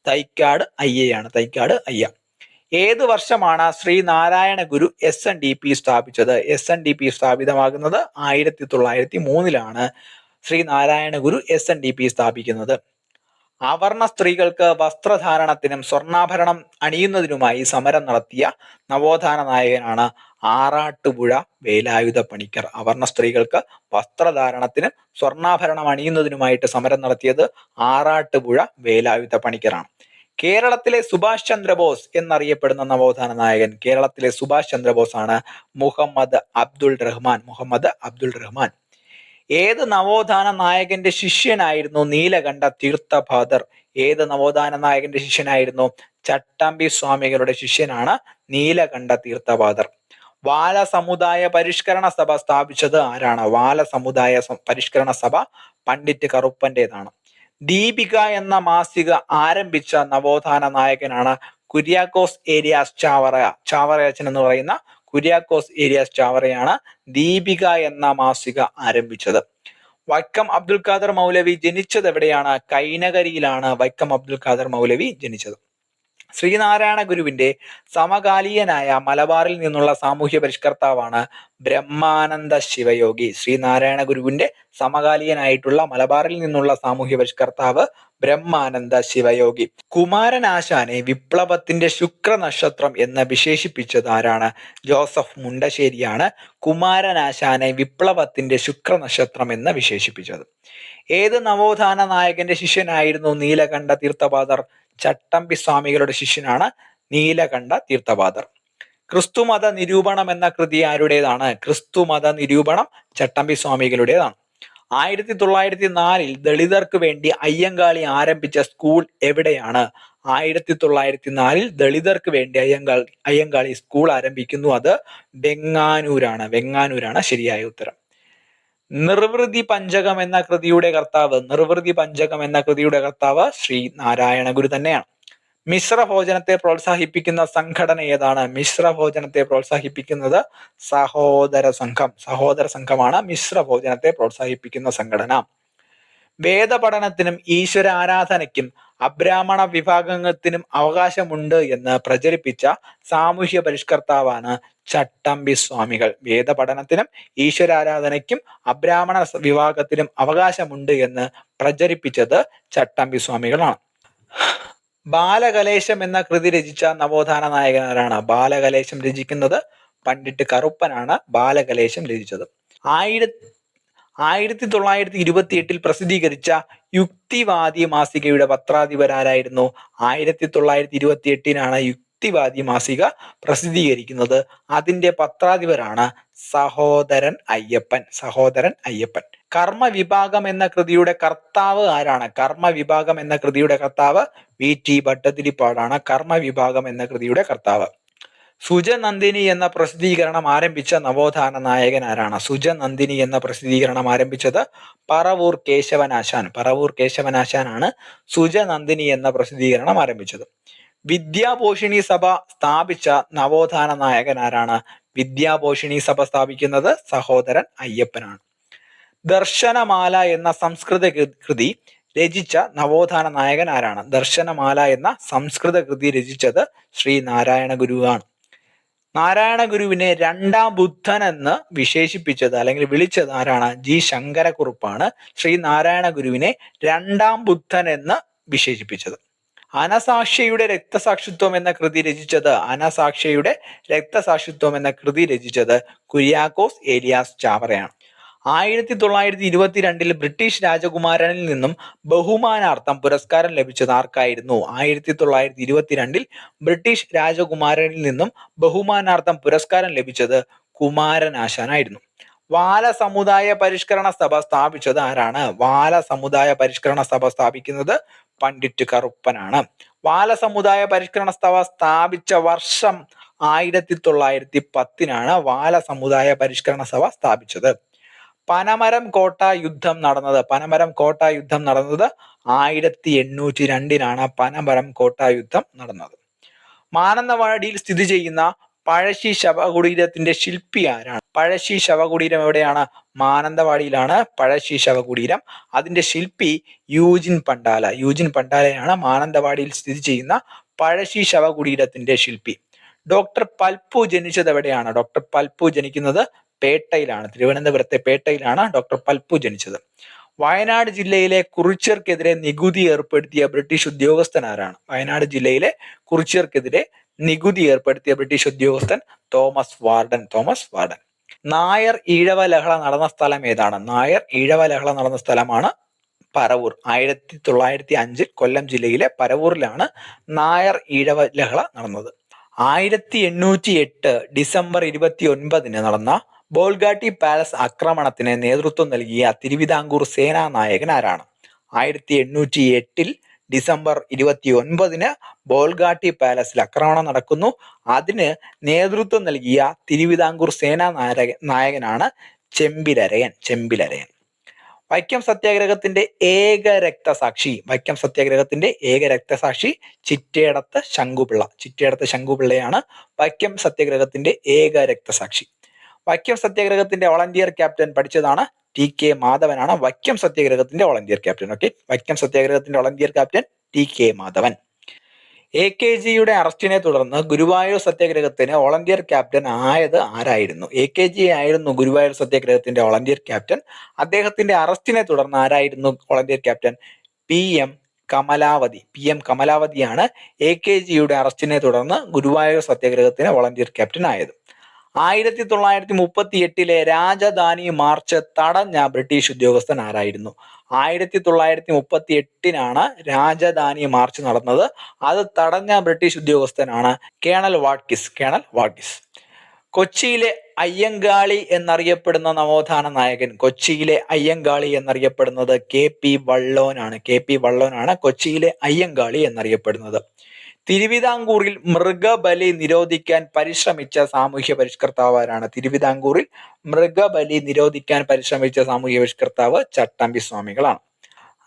തൈക്കാട് അയ്യ. ഏത് വർഷമാണ് ശ്രീനാരായണ ഗുരു SNDP സ്ഥാപിച്ചത്? SNDP സ്ഥാപിതമാകുന്നത് 1903-ലാണ് ശ്രീനാരായണ ഗുരു SNDP സ്ഥാപിക്കുന്നത്. അവർണ സ്ത്രീകൾക്ക് വസ്ത്രധാരണത്തിനും സ്വർണ്ണാഭരണം അണിയുന്നതിനുമായി സമരം നടത്തിയ നവോത്ഥാന നായകനാണ് ആറാട്ടുപുഴ വേലായുധ പണിക്കർ. അവർണ സ്ത്രീകൾക്ക് വസ്ത്രധാരണത്തിനും സ്വർണ്ണാഭരണം അണിയുന്നതിനുമായിട്ട് സമരം നടത്തിയത് ആറാട്ടുപുഴ വേലായുധ പണിക്കറാണ്. കേരളത്തിലെ സുഭാഷ് ചന്ദ്രബോസ് എന്നറിയപ്പെടുന്ന നവോത്ഥാന നായകൻ. കേരളത്തിലെ സുഭാഷ് ചന്ദ്രബോസ് ആണ് മുഹമ്മദ് അബ്ദുൾ റഹ്മാൻ. ഏത് നവോത്ഥാന നായകന്റെ ശിഷ്യനായിരുന്നു നീലകണ്ഠ തീർത്ഥപാദർ? ഏത് നവോത്ഥാന നായകന്റെ ശിഷ്യനായിരുന്നു? ചട്ടമ്പി സ്വാമികളുടെ ശിഷ്യനാണ് നീലകണ്ഠ തീർത്ഥപാദർ. വാല സമുദായ പരിഷ്കരണ സഭ സ്ഥാപിച്ചത് ആരാണ്? വാല സമുദായ പരിഷ്കരണ സഭ പണ്ഡിറ്റ് കറുപ്പന്റേതാണ്. ദീപിക എന്ന മാസിക ആരംഭിച്ച നവോത്ഥാന നായകനാണ് കുര്യാക്കോസ് ഏലിയാസ് ചാവറയച്ചൻ എന്ന് പറയുന്ന കുര്യാക്കോസ് ഏലിയാസ് ചാവറയാണ് ദീപിക എന്ന മാസിക ആരംഭിച്ചത്. വൈക്കം അബ്ദുൽ ഖാദർ മൗലവി ജനിച്ചത് എവിടെയാണ്? കൈനകരിയിലാണ് വൈക്കം അബ്ദുൽ ഖാദർ മൗലവി ജനിച്ചത്. ശ്രീനാരായണ ഗുരുവിന്റെ സമകാലീയനായ മലബാറിൽ നിന്നുള്ള സാമൂഹ്യ പരിഷ്കർത്താവാണ് ബ്രഹ്മാനന്ദ ശിവയോഗി. ശ്രീനാരായണ ഗുരുവിന്റെ സമകാലീയനായിട്ടുള്ള മലബാറിൽ നിന്നുള്ള സാമൂഹ്യ പരിഷ്കർത്താവ് ബ്രഹ്മാനന്ദ ശിവയോഗി. കുമാരനാശാനെ വിപ്ലവത്തിന്റെ ശുക്രനക്ഷത്രം എന്ന് വിശേഷിപ്പിച്ചത് ആരാണ്? ജോസഫ് മുണ്ടശ്ശേരിയാണ് കുമാരനാശാനെ വിപ്ലവത്തിന്റെ ശുക്രനക്ഷത്രം എന്ന് വിശേഷിപ്പിച്ചത്. ഏത് നവോത്ഥാന നായകന്റെ ശിഷ്യനായിരുന്നു നീലകണ്ഠ തീർത്ഥപാദർ? ചട്ടമ്പി സ്വാമികളുടെ ശിഷ്യനാണ് നീലകണ്ഠ തീർത്ഥപാദർ. ക്രിസ്തുമത നിരൂപണം എന്ന കൃതി ആരുടേതാണ്? ക്രിസ്തുമത നിരൂപണം ചട്ടമ്പി സ്വാമികളുടേതാണ്. 1904 ദളിതർക്ക് വേണ്ടി അയ്യങ്കാളി ആരംഭിച്ച സ്കൂൾ എവിടെയാണ്? 1904 ദളിതർക്ക് വേണ്ടി അയ്യങ്കാളി സ്കൂൾ ആരംഭിക്കുന്നു. അത് വെങ്ങാനൂരാണ്. വെങ്ങാനൂരാണ് ശരിയായ ഉത്തരം. നിർവൃതി പഞ്ചകം എന്ന കൃതിയുടെ കർത്താവ്? നിർവൃതി പഞ്ചകം എന്ന കൃതിയുടെ കർത്താവ് ശ്രീ നാരായണ ഗുരു തന്നെയാണ്. മിശ്രഭോജനത്തെ പ്രോത്സാഹിപ്പിക്കുന്ന സംഘടന ഏതാണ്? മിശ്രഭോജനത്തെ പ്രോത്സാഹിപ്പിക്കുന്നത് സഹോദര സംഘം. സഹോദര സംഘമാണ് മിശ്രഭോജനത്തെ പ്രോത്സാഹിപ്പിക്കുന്ന സംഘടന. വേദപഠനത്തിനും ഈശ്വര ആരാധനയ്ക്കും അബ്രാഹ്മണ വിഭാഗത്തിനും അവകാശമുണ്ട് എന്ന് പ്രചരിപ്പിച്ച സാമൂഹ്യ പരിഷ്കർത്താവാണ് ചട്ടമ്പി സ്വാമികൾ. വേദപഠനത്തിനും ഈശ്വരാരാധനയ്ക്കും അബ്രാഹ്മണ വിഭാഗത്തിനും അവകാശമുണ്ട് എന്ന് പ്രചരിപ്പിച്ചത് ചട്ടമ്പി സ്വാമികളാണ്. ബാലകലേശം എന്ന കൃതി രചിച്ച നവോത്ഥാന നായകനാരാണ്? ബാലകലേശം രചിക്കുന്നത് പണ്ഡിറ്റ് കറുപ്പനാണ് ബാലകലേശം രചിച്ചത്. 1928 പ്രസിദ്ധീകരിച്ച യുക്തിവാദി മാസികയുടെ പത്രാധിപരാരായിരുന്നു? 1928 യുക്തിവാദി മാസിക പ്രസിദ്ധീകരിക്കുന്നത്. അതിന്റെ പത്രാധിപരാണ് സഹോദരൻ അയ്യപ്പൻ. സഹോദരൻ അയ്യപ്പൻ. കർമ്മവിഭാഗം എന്ന കൃതിയുടെ കർത്താവ് ആരാണ്? കർമ്മവിഭാഗം എന്ന കൃതിയുടെ കർത്താവ് VT ഭട്ടതിരിപ്പാടാണ്. കർമ്മവിഭാഗം എന്ന കൃതിയുടെ കർത്താവ്. സുജനന്ദിനി എന്ന പ്രസിദ്ധീകരണം ആരംഭിച്ച നവോത്ഥാന നായകൻ ആരാണ്? സുജനന്ദിനി എന്ന പ്രസിദ്ധീകരണം ആരംഭിച്ചത് പറവൂർ കേശവനാശാൻ. പറവൂർ കേശവനാശാനാണ് സുജനന്ദിനി എന്ന പ്രസിദ്ധീകരണം ആരംഭിച്ചത്. വിദ്യാപോഷിണി സഭ സ്ഥാപിച്ച നവോത്ഥാന നായകൻ ആരാണ്? വിദ്യാപോഷിണി സഭ സ്ഥാപിക്കുന്നത് സഹോദരൻ അയ്യപ്പനാണ്. ദർശനമാല എന്ന സംസ്കൃത കൃതി രചിച്ച നവോത്ഥാന നായകൻ ആരാണ്? ദർശനമാല എന്ന സംസ്കൃത കൃതി രചിച്ചത് ശ്രീ നാരായണ ഗുരുവാണ്. നാരായണ ഗുരുവിനെ രണ്ടാം ബുദ്ധൻ എന്ന് വിശേഷിപ്പിച്ചത് അല്ലെങ്കിൽ വിളിച്ചത് ആരാണ്? G. ശങ്കരക്കുറുപ്പാണ് ശ്രീ നാരായണ ഗുരുവിനെ രണ്ടാം ബുദ്ധൻ എന്ന് വിശേഷിപ്പിച്ചത്. അനസാക്ഷ്യയുടെ രക്തസാക്ഷിത്വം എന്ന കൃതി രചിച്ചത് അനസാക്ഷ്യയുടെ രക്തസാക്ഷിത്വം എന്ന കൃതി രചിച്ചത് കുര്യാക്കോസ് ഏലിയാസ് ചാവറയാണ്. 1922 ബ്രിട്ടീഷ് രാജകുമാരനിൽ നിന്നും ബഹുമാനാർത്ഥം പുരസ്കാരം ലഭിച്ചത് ആർക്കായിരുന്നു? 1922 ബ്രിട്ടീഷ് രാജകുമാരനിൽ നിന്നും ബഹുമാനാർത്ഥം പുരസ്കാരം ലഭിച്ചത് കുമാരനാശാനായിരുന്നു. വാല സമുദായ പരിഷ്കരണ സഭ സ്ഥാപിച്ചത് ആരാണ്? വാല സമുദായ പരിഷ്കരണ സഭ സ്ഥാപിക്കുന്നത് പണ്ഡിറ്റ് കറുപ്പനാണ്. വാല സമുദായ പരിഷ്കരണ സഭ സ്ഥാപിച്ച വർഷം 1910 വാല സമുദായ പരിഷ്കരണ സഭ സ്ഥാപിച്ചത്. പനമരം കോട്ട യുദ്ധം നടന്നത് 1802 പനമരം കോട്ട യുദ്ധം നടന്നത്. മാനന്തവാടിയിൽ സ്ഥിതി ചെയ്യുന്ന പഴശ്ശി ശവകുടീരത്തിന്റെ ശില്പി ആരാണ്? പഴശ്ശി ശവകുടീരം എവിടെയാണ്? മാനന്തവാടിയിലാണ് പഴശ്ശി ശവകുടീരം. അതിന്റെ ശില്പി യൂജിൻ പണ്ടാല. യൂജിൻ പണ്ടാലയാണ് മാനന്തവാടിയിൽ സ്ഥിതി ചെയ്യുന്ന പഴശ്ശി ശവകുടീരത്തിന്റെ ശില്പി. ഡോക്ടർ പൽപ്പു ജനിച്ചത് എവിടെയാണ്? ഡോക്ടർ പൽപ്പു ജനിക്കുന്നത് പേട്ടയിലാണ്. തിരുവനന്തപുരത്തെ പേട്ടയിലാണ് ഡോക്ടർ പൽപ്പു ജനിച്ചത്. വയനാട് ജില്ലയിലെ കുറിച്യർക്കെതിരെ നികുതി ഏർപ്പെടുത്തിയ ബ്രിട്ടീഷ് ഉദ്യോഗസ്ഥൻ ആരാണ്? വയനാട് ജില്ലയിലെ കുറിച്യർക്കെതിരെ നികുതി ഏർപ്പെടുത്തിയ ബ്രിട്ടീഷ് ഉദ്യോഗസ്ഥൻ Thomas warden. Thomas warden. Nair Ezhava ലഹള നടന്ന സ്ഥലം ഏതാണ്? നായർ ഈഴവ ലഹള നടന്ന സ്ഥലമാണ് പരവൂർ. 1905 കൊല്ലം ജില്ലയിലെ പരവൂരിലാണ് നായർ ഈഴവ ലഹള നടന്നത്. 1808 ഡിസംബർ 29 നടന്ന ബോൾഗാട്ടി പാലസ് ആക്രമണത്തിന് നേതൃത്വം നൽകിയ തിരുവിതാംകൂർ സേനാ നായകൻ ആരാണ്? 1808 ഡിസംബർ 29 ബോൾഗാട്ടി പാലസിൽ ആക്രമണം നടക്കുന്നു. അതിന് നേതൃത്വം നൽകിയ തിരുവിതാംകൂർ സേനാ നായകനാണ് ചെമ്പിലരയൻ. ചെമ്പിലരയൻ. വൈക്കം സത്യാഗ്രഹത്തിന്റെ ഏക രക്തസാക്ഷി. വൈക്കം സത്യാഗ്രഹത്തിന്റെ ഏക രക്തസാക്ഷി ചിറ്റേടത്ത് ശങ്കുപിള്ള. ചിറ്റേടത്ത് ശങ്കുപിള്ളയാണ് വൈക്കം സത്യാഗ്രഹത്തിന്റെ ഏക രക്തസാക്ഷി. വൈക്കം സത്യാഗ്രഹത്തിന്റെ വോളണ്ടിയർ ക്യാപ്റ്റൻ പഠിച്ചതാണ് TK മാധവനാണ് വൈക്കം സത്യാഗ്രഹത്തിന്റെ വോളണ്ടിയർ ക്യാപ്റ്റൻ. ഓക്കെ, വൈക്കം സത്യാഗ്രഹത്തിന്റെ വോളണ്ടിയർ ക്യാപ്റ്റൻ TK മാധവൻ. AKGയുടെ അറസ്റ്റിനെ തുടർന്ന് ഗുരുവായൂർ സത്യാഗ്രഹത്തിന് വോളണ്ടിയർ ക്യാപ്റ്റൻ ആയത് ആരായിരുന്നു? AKG ആയിരുന്നു ഗുരുവായൂർ സത്യാഗ്രഹത്തിന്റെ വോളണ്ടിയർ ക്യാപ്റ്റൻ. അദ്ദേഹത്തിന്റെ അറസ്റ്റിനെ തുടർന്ന് ആരായിരുന്നു volunteer captain? PM Kamalavathi. PM കമലാവതിയാണ് AKGയുടെ അറസ്റ്റിനെ തുടർന്ന് ഗുരുവായൂർ സത്യാഗ്രഹത്തിന് വളണ്ടിയർ ക്യാപ്റ്റൻ ആയത്. 1938 രാജധാനി മാർച്ച് തടഞ്ഞ ബ്രിട്ടീഷ് ഉദ്യോഗസ്ഥൻ ആരായിരുന്നു? 1938 രാജധാനി മാർച്ച് നടന്നത്. അത് തടഞ്ഞ ബ്രിട്ടീഷ് ഉദ്യോഗസ്ഥനാണ് കേണൽ വാട്കിസ്. കൊച്ചിയിലെ അയ്യങ്കാളി എന്നറിയപ്പെടുന്ന നവോത്ഥാന നായകൻ. കൊച്ചിയിലെ അയ്യങ്കാളി എന്നറിയപ്പെടുന്നത് KP വള്ളോനാണ് കൊച്ചിയിലെ അയ്യങ്കാളി എന്നറിയപ്പെടുന്നത്. തിരുവിതാംകൂറിൽ മൃഗബലി നിരോധിക്കാൻ പരിശ്രമിച്ച സാമൂഹ്യ പരിഷ്കർത്താവ് ആരാണ്? തിരുവിതാംകൂറിൽ മൃഗബലി നിരോധിക്കാൻ പരിശ്രമിച്ച സാമൂഹ്യ പരിഷ്കർത്താവ് ചട്ടമ്പി സ്വാമികളാണ്.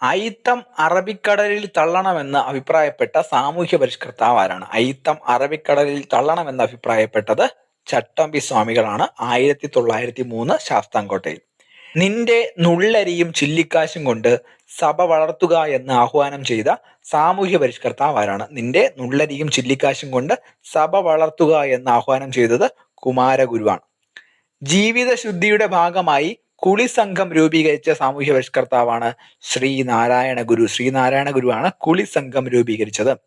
അയിത്തം അറബിക്കടലിൽ തള്ളണമെന്ന് അഭിപ്രായപ്പെട്ട സാമൂഹ്യ പരിഷ്കർത്താവ് ആരാണ്? അയിത്തം അറബിക്കടലിൽ തള്ളണമെന്ന് അഭിപ്രായപ്പെട്ടത് ചട്ടമ്പി സ്വാമികളാണ് 1903 ശാസ്താംകോട്ടയിൽ. നിന്റെ നുള്ളരിയും ചില്ലിക്കാശും കൊണ്ട് സഭ വളർത്തുക എന്ന് ആഹ്വാനം ചെയ്ത സാമൂഹ്യ പരിഷ്കർത്താവ് ആരാണ്? നിന്റെ നുള്ളരിയും ചില്ലിക്കാശും കൊണ്ട് സഭ വളർത്തുക എന്ന് ആഹ്വാനം ചെയ്തത് കുമാരഗുരുവാണ്. ജീവിത ശുദ്ധിയുടെ ഭാഗമായി കുളി സംഘം രൂപീകരിച്ച സാമൂഹ്യ പരിഷ്കർത്താവാണ് ശ്രീനാരായണ ഗുരുവാണ് കുളി സംഘം രൂപീകരിച്ചത്.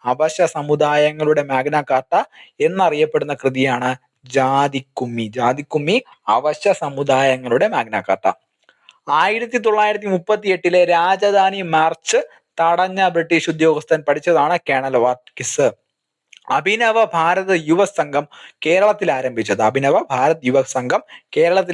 അവശ സമുദായങ്ങളുടെ മാഗ്ന കാർട്ട എന്നറിയപ്പെടുന്ന കൃതിയാണ് ജാതിക്കുമ്മി അവശ സമുദായങ്ങളുടെ മാഗ്ന കാർട്ട. 1938 രാജധാനി മാർച്ച് തടഞ്ഞ ബ്രിട്ടീഷ് ഉദ്യോഗസ്ഥൻ പഠിച്ചതാണ് കേണൽ വാട്കിസ്. അഭിനവ ഭാരത് യുവ സംഘം കേരളത്തിൽ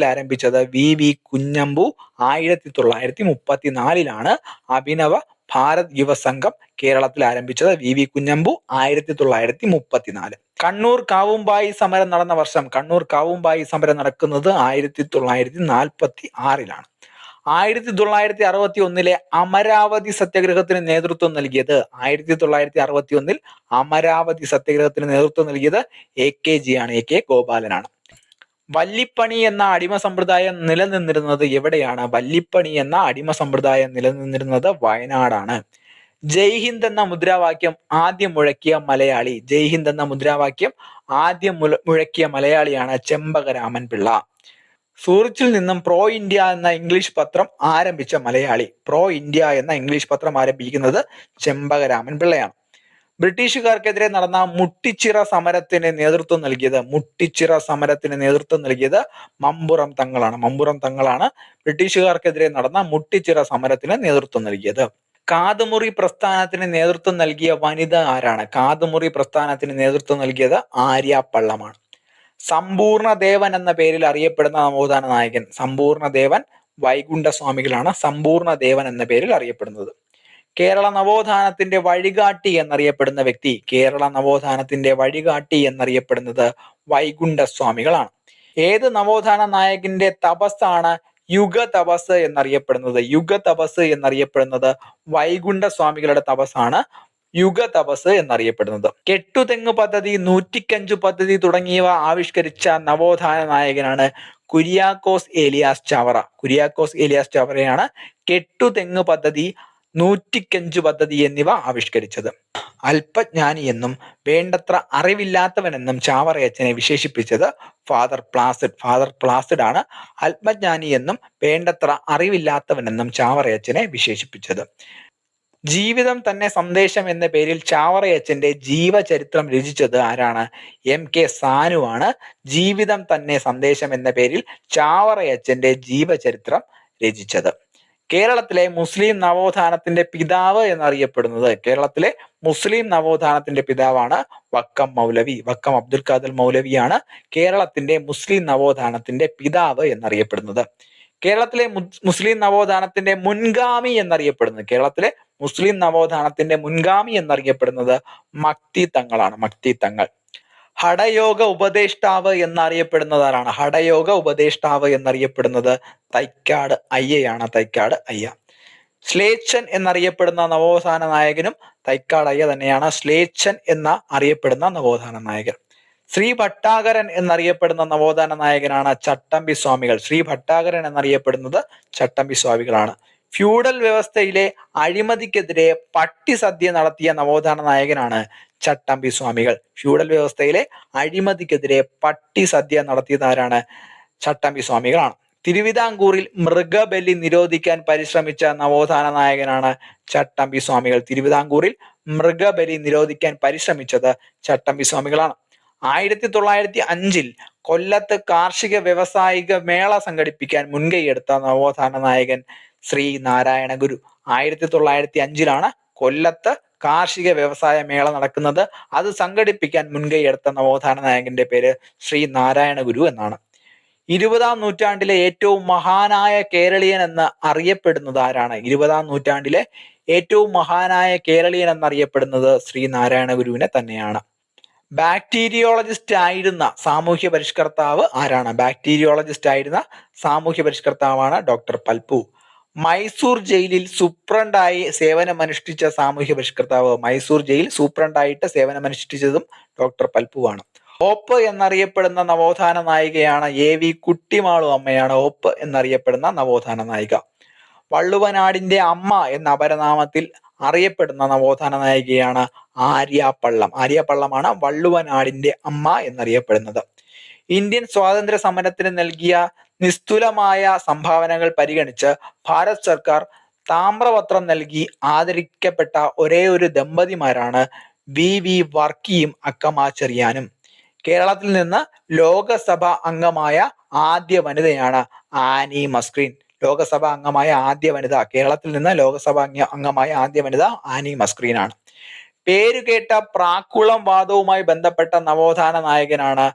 ആരംഭിച്ചത് VV കുഞ്ഞമ്പു 1934 അഭിനവ ഭാരത് യുവ സംഘം കേരളത്തിൽ ആരംഭിച്ചത് VV കുഞ്ഞമ്പു 1934. കണ്ണൂർ കാവുമ്പായി സമരം നടന്ന വർഷം? കണ്ണൂർ കാവുമ്പായി സമരം നടക്കുന്നത് 1946. 1961 അമരാവതി സത്യാഗ്രഹത്തിന് നേതൃത്വം നൽകിയത്? 1961 അമരാവതി സത്യാഗ്രഹത്തിന് നേതൃത്വം നൽകിയത് AKG ആണ്, AK ഗോപാലനാണ്. വല്ലിപ്പണി എന്ന അടിമ സമ്പ്രദായം നിലനിന്നിരുന്നത് എവിടെയാണ്? വല്ലിപ്പണി എന്ന അടിമ സമ്പ്രദായം നിലനിന്നിരുന്നത് വയനാടാണ്. ജയ്ഹിന്ദ് എന്ന മുദ്രാവാക്യം ആദ്യം മുഴക്കിയ മലയാളിയാണ് ചെമ്പകരാമൻ പിള്ള. സൂറിച്ചിൽ നിന്നും പ്രോ ഇന്ത്യ എന്ന ഇംഗ്ലീഷ് പത്രം ആരംഭിച്ച മലയാളി? ആരംഭിക്കുന്നത് ചെമ്പകരാമൻ പിള്ളയാണ്. ബ്രിട്ടീഷുകാർക്കെതിരെ നടന്ന മുട്ടിച്ചിറ സമരത്തിന് നേതൃത്വം നൽകിയത് മമ്പുറം തങ്ങളാണ്. ബ്രിട്ടീഷുകാർക്കെതിരെ നടന്ന മുട്ടിച്ചിറ സമരത്തിന് നേതൃത്വം നൽകിയത്. കാതുമുറി പ്രസ്ഥാനത്തിന് നേതൃത്വം നൽകിയ വനിത ആരാണ്? കാതുമുറി പ്രസ്ഥാനത്തിന് നേതൃത്വം നൽകിയത് ആര്യ പള്ളമാണ്. സമ്പൂർണദേവൻ എന്ന പേരിൽ അറിയപ്പെടുന്ന നവോത്ഥാന നായകൻ? സമ്പൂർണദേവൻ വൈകുണ്ഠസ്വാമികളാണ് സമ്പൂർണദേവൻ എന്ന പേരിൽ അറിയപ്പെടുന്നത്. കേരള നവോത്ഥാനത്തിന്റെ വഴികാട്ടി എന്നറിയപ്പെടുന്ന വ്യക്തി? എന്നറിയപ്പെടുന്നത് വൈകുണ്ഠസ്വാമികളാണ്. ഏത് നവോത്ഥാന നായകന്റെ തപസ്സാണ് യുഗ തപസ് എന്നറിയപ്പെടുന്നത്? വൈകുണ്ഠസ്വാമികളുടെ തപസ്സാണ് യുഗ തപസ് എന്നറിയപ്പെടുന്നത്. കെട്ടുതെങ്ങ് പദ്ധതി, നൂറ്റിക്കഞ്ചു പദ്ധതി തുടങ്ങിയവ ആവിഷ്കരിച്ച നവോത്ഥാന നായകനാണ് കുര്യാക്കോസ് ഏലിയാസ് ചാവറയാണ് കെട്ടുതെങ്ങ് പദ്ധതി, നൂറ്റിക്കഞ്ചു പദ്ധതി എന്നിവ ആവിഷ്കരിച്ചത്. അല്പജ്ഞാനി എന്നും വേണ്ടത്ര അറിവില്ലാത്തവനെന്നും ചാവറയച്ചനെ വിശേഷിപ്പിച്ചത് ഫാദർ പ്ലാസിഡ് ആണ് അല്പജ്ഞാനി എന്നും വേണ്ടത്ര അറിവില്ലാത്തവനെന്നും ചാവറയച്ചനെ വിശേഷിപ്പിച്ചത്. ജീവിതം തന്നെ സന്ദേശം എന്ന പേരിൽ ചാവറയച്ചന്റെ ജീവചരിത്രം രചിച്ചത് ആരാണ്? MK സാനുവാണ് ജീവിതം തന്നെ സന്ദേശം എന്ന പേരിൽ ചാവറയച്ചന്റെ ജീവചരിത്രം രചിച്ചത്. കേരളത്തിലെ മുസ്ലിം നവോത്ഥാനത്തിന്റെ പിതാവ് പിതാവാണ് വക്കം അബ്ദുൽ ഖാദർ മൗലവിയാണ് കേരളത്തിന്റെ മുസ്ലിം നവോത്ഥാനത്തിന്റെ പിതാവ് എന്നറിയപ്പെടുന്നത്. കേരളത്തിലെ മുസ്ലിം നവോത്ഥാനത്തിന്റെ മുൻഗാമി എന്നറിയപ്പെടുന്നത് മക്തി തങ്ങൾ. ഹഠയോഗ ഉപദേഷ്ടാവ് എന്നറിയപ്പെടുന്നത് ആരാണ്? എന്നറിയപ്പെടുന്നത് തൈക്കാട് അയ്യ. ശ്ലേച്ഛൻ എന്നറിയപ്പെടുന്ന നവോത്ഥാന നായകനും തൈക്കാട് അയ്യ തന്നെയാണ്. ശ്ലേച്ഛൻ എന്ന അറിയപ്പെടുന്ന നവോത്ഥാന നായകൻ. ശ്രീ ഭട്ടാകരൻ എന്നറിയപ്പെടുന്ന നവോത്ഥാന നായകനാണ് ചട്ടമ്പി സ്വാമികളാണ്. ഫ്യൂഡൽ വ്യവസ്ഥയിലെ അഴിമതിക്കെതിരെ പട്ടിസദ്യ നടത്തിയ നവോത്ഥാന നായകനാണ് ചട്ടമ്പി സ്വാമികൾ. ചട്ടമ്പി സ്വാമികളാണ്. തിരുവിതാംകൂറിൽ മൃഗബലി നിരോധിക്കാൻ പരിശ്രമിച്ച നവോത്ഥാന നായകനാണ് ചട്ടമ്പി സ്വാമികൾ. തിരുവിതാംകൂറിൽ മൃഗബലി നിരോധിക്കാൻ പരിശ്രമിച്ചത് ചട്ടമ്പി സ്വാമികളാണ്. 1905 കൊല്ലത്ത് കാർഷിക വ്യവസായിക മേള സംഘടിപ്പിക്കാൻ മുൻകൈയെടുത്ത നവോത്ഥാന നായകൻ ശ്രീ നാരായണ ഗുരു. 1905 കൊല്ലത്ത് കാർഷിക വ്യവസായ മേള നടക്കുന്നത്. അത് സംഘടിപ്പിക്കാൻ മുൻകൈയെടുത്ത നവോത്ഥാന നായകന്റെ പേര് ശ്രീ നാരായണ ഗുരു എന്നാണ്. 20-ാം നൂറ്റാണ്ടിലെ ഏറ്റവും മഹാനായ കേരളീയൻ എന്ന് അറിയപ്പെടുന്നത് ആരാണ്? 20-ാം നൂറ്റാണ്ടിലെ ഏറ്റവും മഹാനായ കേരളീയൻ എന്നറിയപ്പെടുന്നത് ശ്രീ നാരായണ ഗുരുവിനെ തന്നെയാണ്. ബാക്ടീരിയോളജിസ്റ്റ് ആയിരുന്ന സാമൂഹ്യ പരിഷ്കർത്താവ് ആരാണ്? ബാക്ടീരിയോളജിസ്റ്റ് ആയിരുന്ന സാമൂഹ്യ പരിഷ്കർത്താവാണ് ഡോക്ടർ പൽപ്പു. മൈസൂർ ജയിലിൽ സൂപ്രണ്ടായി സേവനമനുഷ്ഠിച്ച സാമൂഹ്യ പരിഷ്കർത്താവ്. മൈസൂർ ജയിൽ സൂപ്രണ്ടായിട്ട് സേവനമനുഷ്ഠിച്ചതും ഡോക്ടർ പൽപ്പുവാണ്. ഓപ്പ് എന്നറിയപ്പെടുന്ന നവോത്ഥാന നായികയാണ് AV കുട്ടിമാളു അമ്മയാണ് ഓപ്പ് എന്നറിയപ്പെടുന്ന നവോത്ഥാന നായിക. വള്ളുവനാടിന്റെ അമ്മ എന്ന അപരനാമത്തിൽ അറിയപ്പെടുന്ന നവോത്ഥാന നായികയാണ് ആര്യ പള്ളം. ആര്യ പള്ളമാണ് വള്ളുവനാടിന്റെ അമ്മ എന്നറിയപ്പെടുന്നത്. ഇന്ത്യൻ സ്വാതന്ത്ര്യ സമരത്തിന് നൽകിയ നിസ്തുലമായ സംഭാവനകൾ പരിഗണിച്ച് ഭാരത് സർക്കാർ താമ്രപത്രം നൽകി ആദരിക്കപ്പെട്ട ഒരേ ഒരു ദമ്പതിമാരാണ് VV വർക്കിയും അക്കമ്മ ചെറിയാനും. കേരളത്തിൽ നിന്ന് ലോകസഭ അംഗമായ ആദ്യ വനിതയാണ് ആനി മസ്ക്രീൻ. ലോകസഭ അംഗമായ ആദ്യ വനിത, കേരളത്തിൽ നിന്ന് ലോകസഭ അംഗമായ ആദ്യ വനിത ആനി മസ്ക്രീനാണ്. പേരുകേട്ട പ്രാക്കുളം വാദവുമായി ബന്ധപ്പെട്ട നവോത്ഥാന നായകനാണ്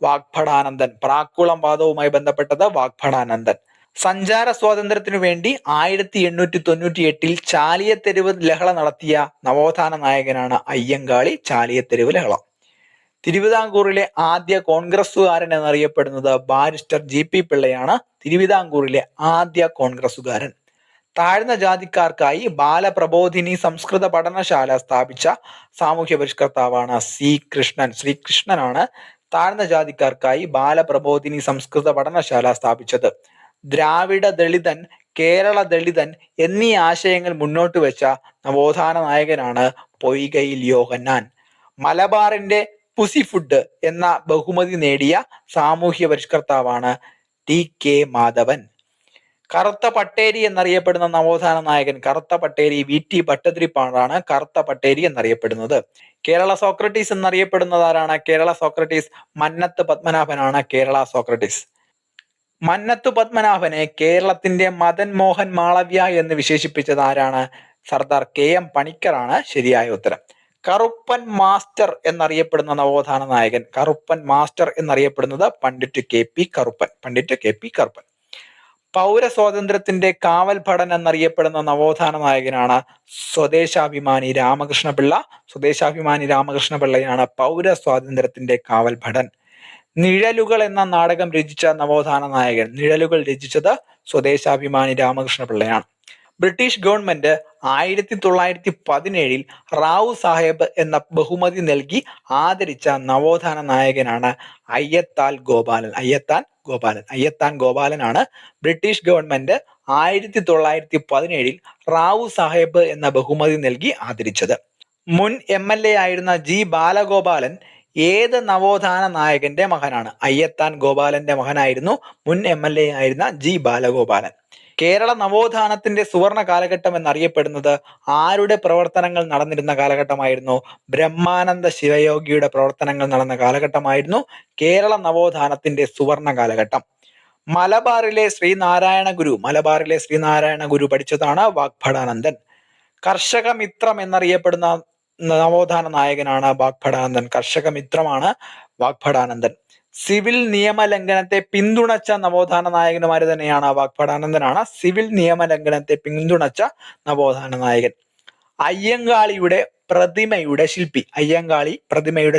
വാഗ്ഭടാനന്ദൻ. പ്രാക്കുളം വാദവുമായി ബന്ധപ്പെട്ടത് വാഗ്ഭടാനന്ദൻ. സഞ്ചാര സ്വാതന്ത്ര്യത്തിനു വേണ്ടി 1898 ചാലിയത്തെരുവ് ലഹള നടത്തിയ നവോത്ഥാന നായകനാണ് അയ്യങ്കാളി. ചാലിയത്തെരുവ് ലഹള. തിരുവിതാംകൂറിലെ ആദ്യ കോൺഗ്രസുകാരൻ എന്നറിയപ്പെടുന്നത് ബാരിസ്റ്റർ GP പിള്ളയാണ്. തിരുവിതാംകൂറിലെ ആദ്യ കോൺഗ്രസുകാരൻ. താഴ്ന്ന ജാതിക്കാർക്കായി ബാലപ്രബോധിനി സംസ്കൃത പഠനശാല സ്ഥാപിച്ച സാമൂഹ്യ പരിഷ്കർത്താവാണ് കൃഷ്ണൻ. ശ്രീകൃഷ്ണനാണ് താഴ്ന്ന ജാതിക്കാർക്കായി ബാലപ്രബോധിനി സംസ്കൃത പഠനശാല സ്ഥാപിച്ചത്. ദ്രാവിഡ ദളിതൻ, കേരള ദളിതൻ എന്നീ ആശയങ്ങൾ മുന്നോട്ട് വെച്ച നവോത്ഥാന നായകനാണ് പൊയ്കയിൽ യോഹന്നാൻ. മലബാറിന്റെ പുസിഫുഡ് എന്ന ബഹുമതി നേടിയ സാമൂഹ്യ പരിഷ്കർത്താവാണ് TK മാധവൻ. കറുത്ത പട്ടേരി എന്നറിയപ്പെടുന്ന നവോത്ഥാന നായകൻ കറുത്ത പട്ടേരി VT ഭട്ടതിരിപ്പാടാണ് കറുത്ത പട്ടേരി എന്നറിയപ്പെടുന്നത്. കേരള സോക്രട്ടീസ് എന്നറിയപ്പെടുന്നത് ആരാണ്? കേരള സോക്രട്ടീസ് മന്നത്ത് പത്മനാഭനാണ് കേരള സോക്രട്ടീസ്. മന്നത്തു പത്മനാഭനെ കേരളത്തിന്റെ മദൻ മോഹൻ മാളവ്യ എന്ന് വിശേഷിപ്പിച്ചത് ആരാണ്? സർദാർ KM പണിക്കറാണ് ശരിയായ ഉത്തരം. കറുപ്പൻ മാസ്റ്റർ എന്നറിയപ്പെടുന്ന നവോത്ഥാന നായകൻ. കറുപ്പൻ മാസ്റ്റർ എന്നറിയപ്പെടുന്നത് പണ്ഡിറ്റ് KP കറുപ്പൻ. പണ്ഡിറ്റ് KP കറുപ്പൻ. പൗരസ്വാതന്ത്ര്യത്തിന്റെ കാവൽ ഭടൻ എന്നറിയപ്പെടുന്ന നവോത്ഥാന നായകനാണ് സ്വദേശാഭിമാനി രാമകൃഷ്ണപിള്ള. സ്വദേശാഭിമാനി രാമകൃഷ്ണപിള്ളയാണ് പൗരസ്വാതന്ത്ര്യത്തിന്റെ കാവൽ ഭടൻ. നിഴലുകൾ എന്ന നാടകം രചിച്ച നവോത്ഥാന നായകൻ. നിഴലുകൾ രചിച്ചത് സ്വദേശാഭിമാനി രാമകൃഷ്ണപിള്ളയാണ്. ബ്രിട്ടീഷ് ഗവൺമെന്റ് 1917 റാവു സാഹേബ് എന്ന ബഹുമതി നൽകി ആദരിച്ച നവോത്ഥാന നായകനാണ് അയ്യത്താൻ ഗോപാലൻ. അയ്യത്താൻ ഗോപാലനാണ് ബ്രിട്ടീഷ് ഗവൺമെന്റ് 1917 റാവു സാഹേബ് എന്ന ബഹുമതി നൽകി ആദരിച്ചത്. മുൻ MLA ആയിരുന്ന G ബാലഗോപാലൻ ഏത് നവോത്ഥാന നായകന്റെ മകനാണ്? അയ്യത്താൻ ഗോപാലന്റെ മകനായിരുന്നു മുൻ MLA ആയിരുന്ന G ബാലഗോപാലൻ. കേരള നവോത്ഥാനത്തിന്റെ സുവർണ കാലഘട്ടം എന്നറിയപ്പെടുന്നത് ആരുടെ പ്രവർത്തനങ്ങൾ നടന്നിരുന്ന കാലഘട്ടമായിരുന്നു? ബ്രഹ്മാനന്ദ ശിവയോഗിയുടെ പ്രവർത്തനങ്ങൾ നടന്ന കാലഘട്ടമായിരുന്നു കേരള നവോത്ഥാനത്തിന്റെ സുവർണ കാലഘട്ടം. മലബാറിലെ ശ്രീനാരായണ ഗുരു പഠിച്ചതാണ് വാഗ്ഭടാനന്ദൻ. കർഷക മിത്രം എന്നറിയപ്പെടുന്ന നവോത്ഥാന നായകനാണ് വാഗ്ഭടാനന്ദൻ. കർഷക മിത്രമാണ് വാഗ്ഭടാനന്ദൻ. സിവിൽ നിയമലംഘനത്തെ പിന്തുണച്ച നവോത്ഥാന നായകന്മാര് തന്നെയാണ് വാഗ്ഭടാനന്ദനാണ് സിവിൽ നിയമലംഘനത്തെ പിന്തുണച്ച നവോത്ഥാന നായകൻ. അയ്യങ്കാളിയുടെ പ്രതിമയുടെ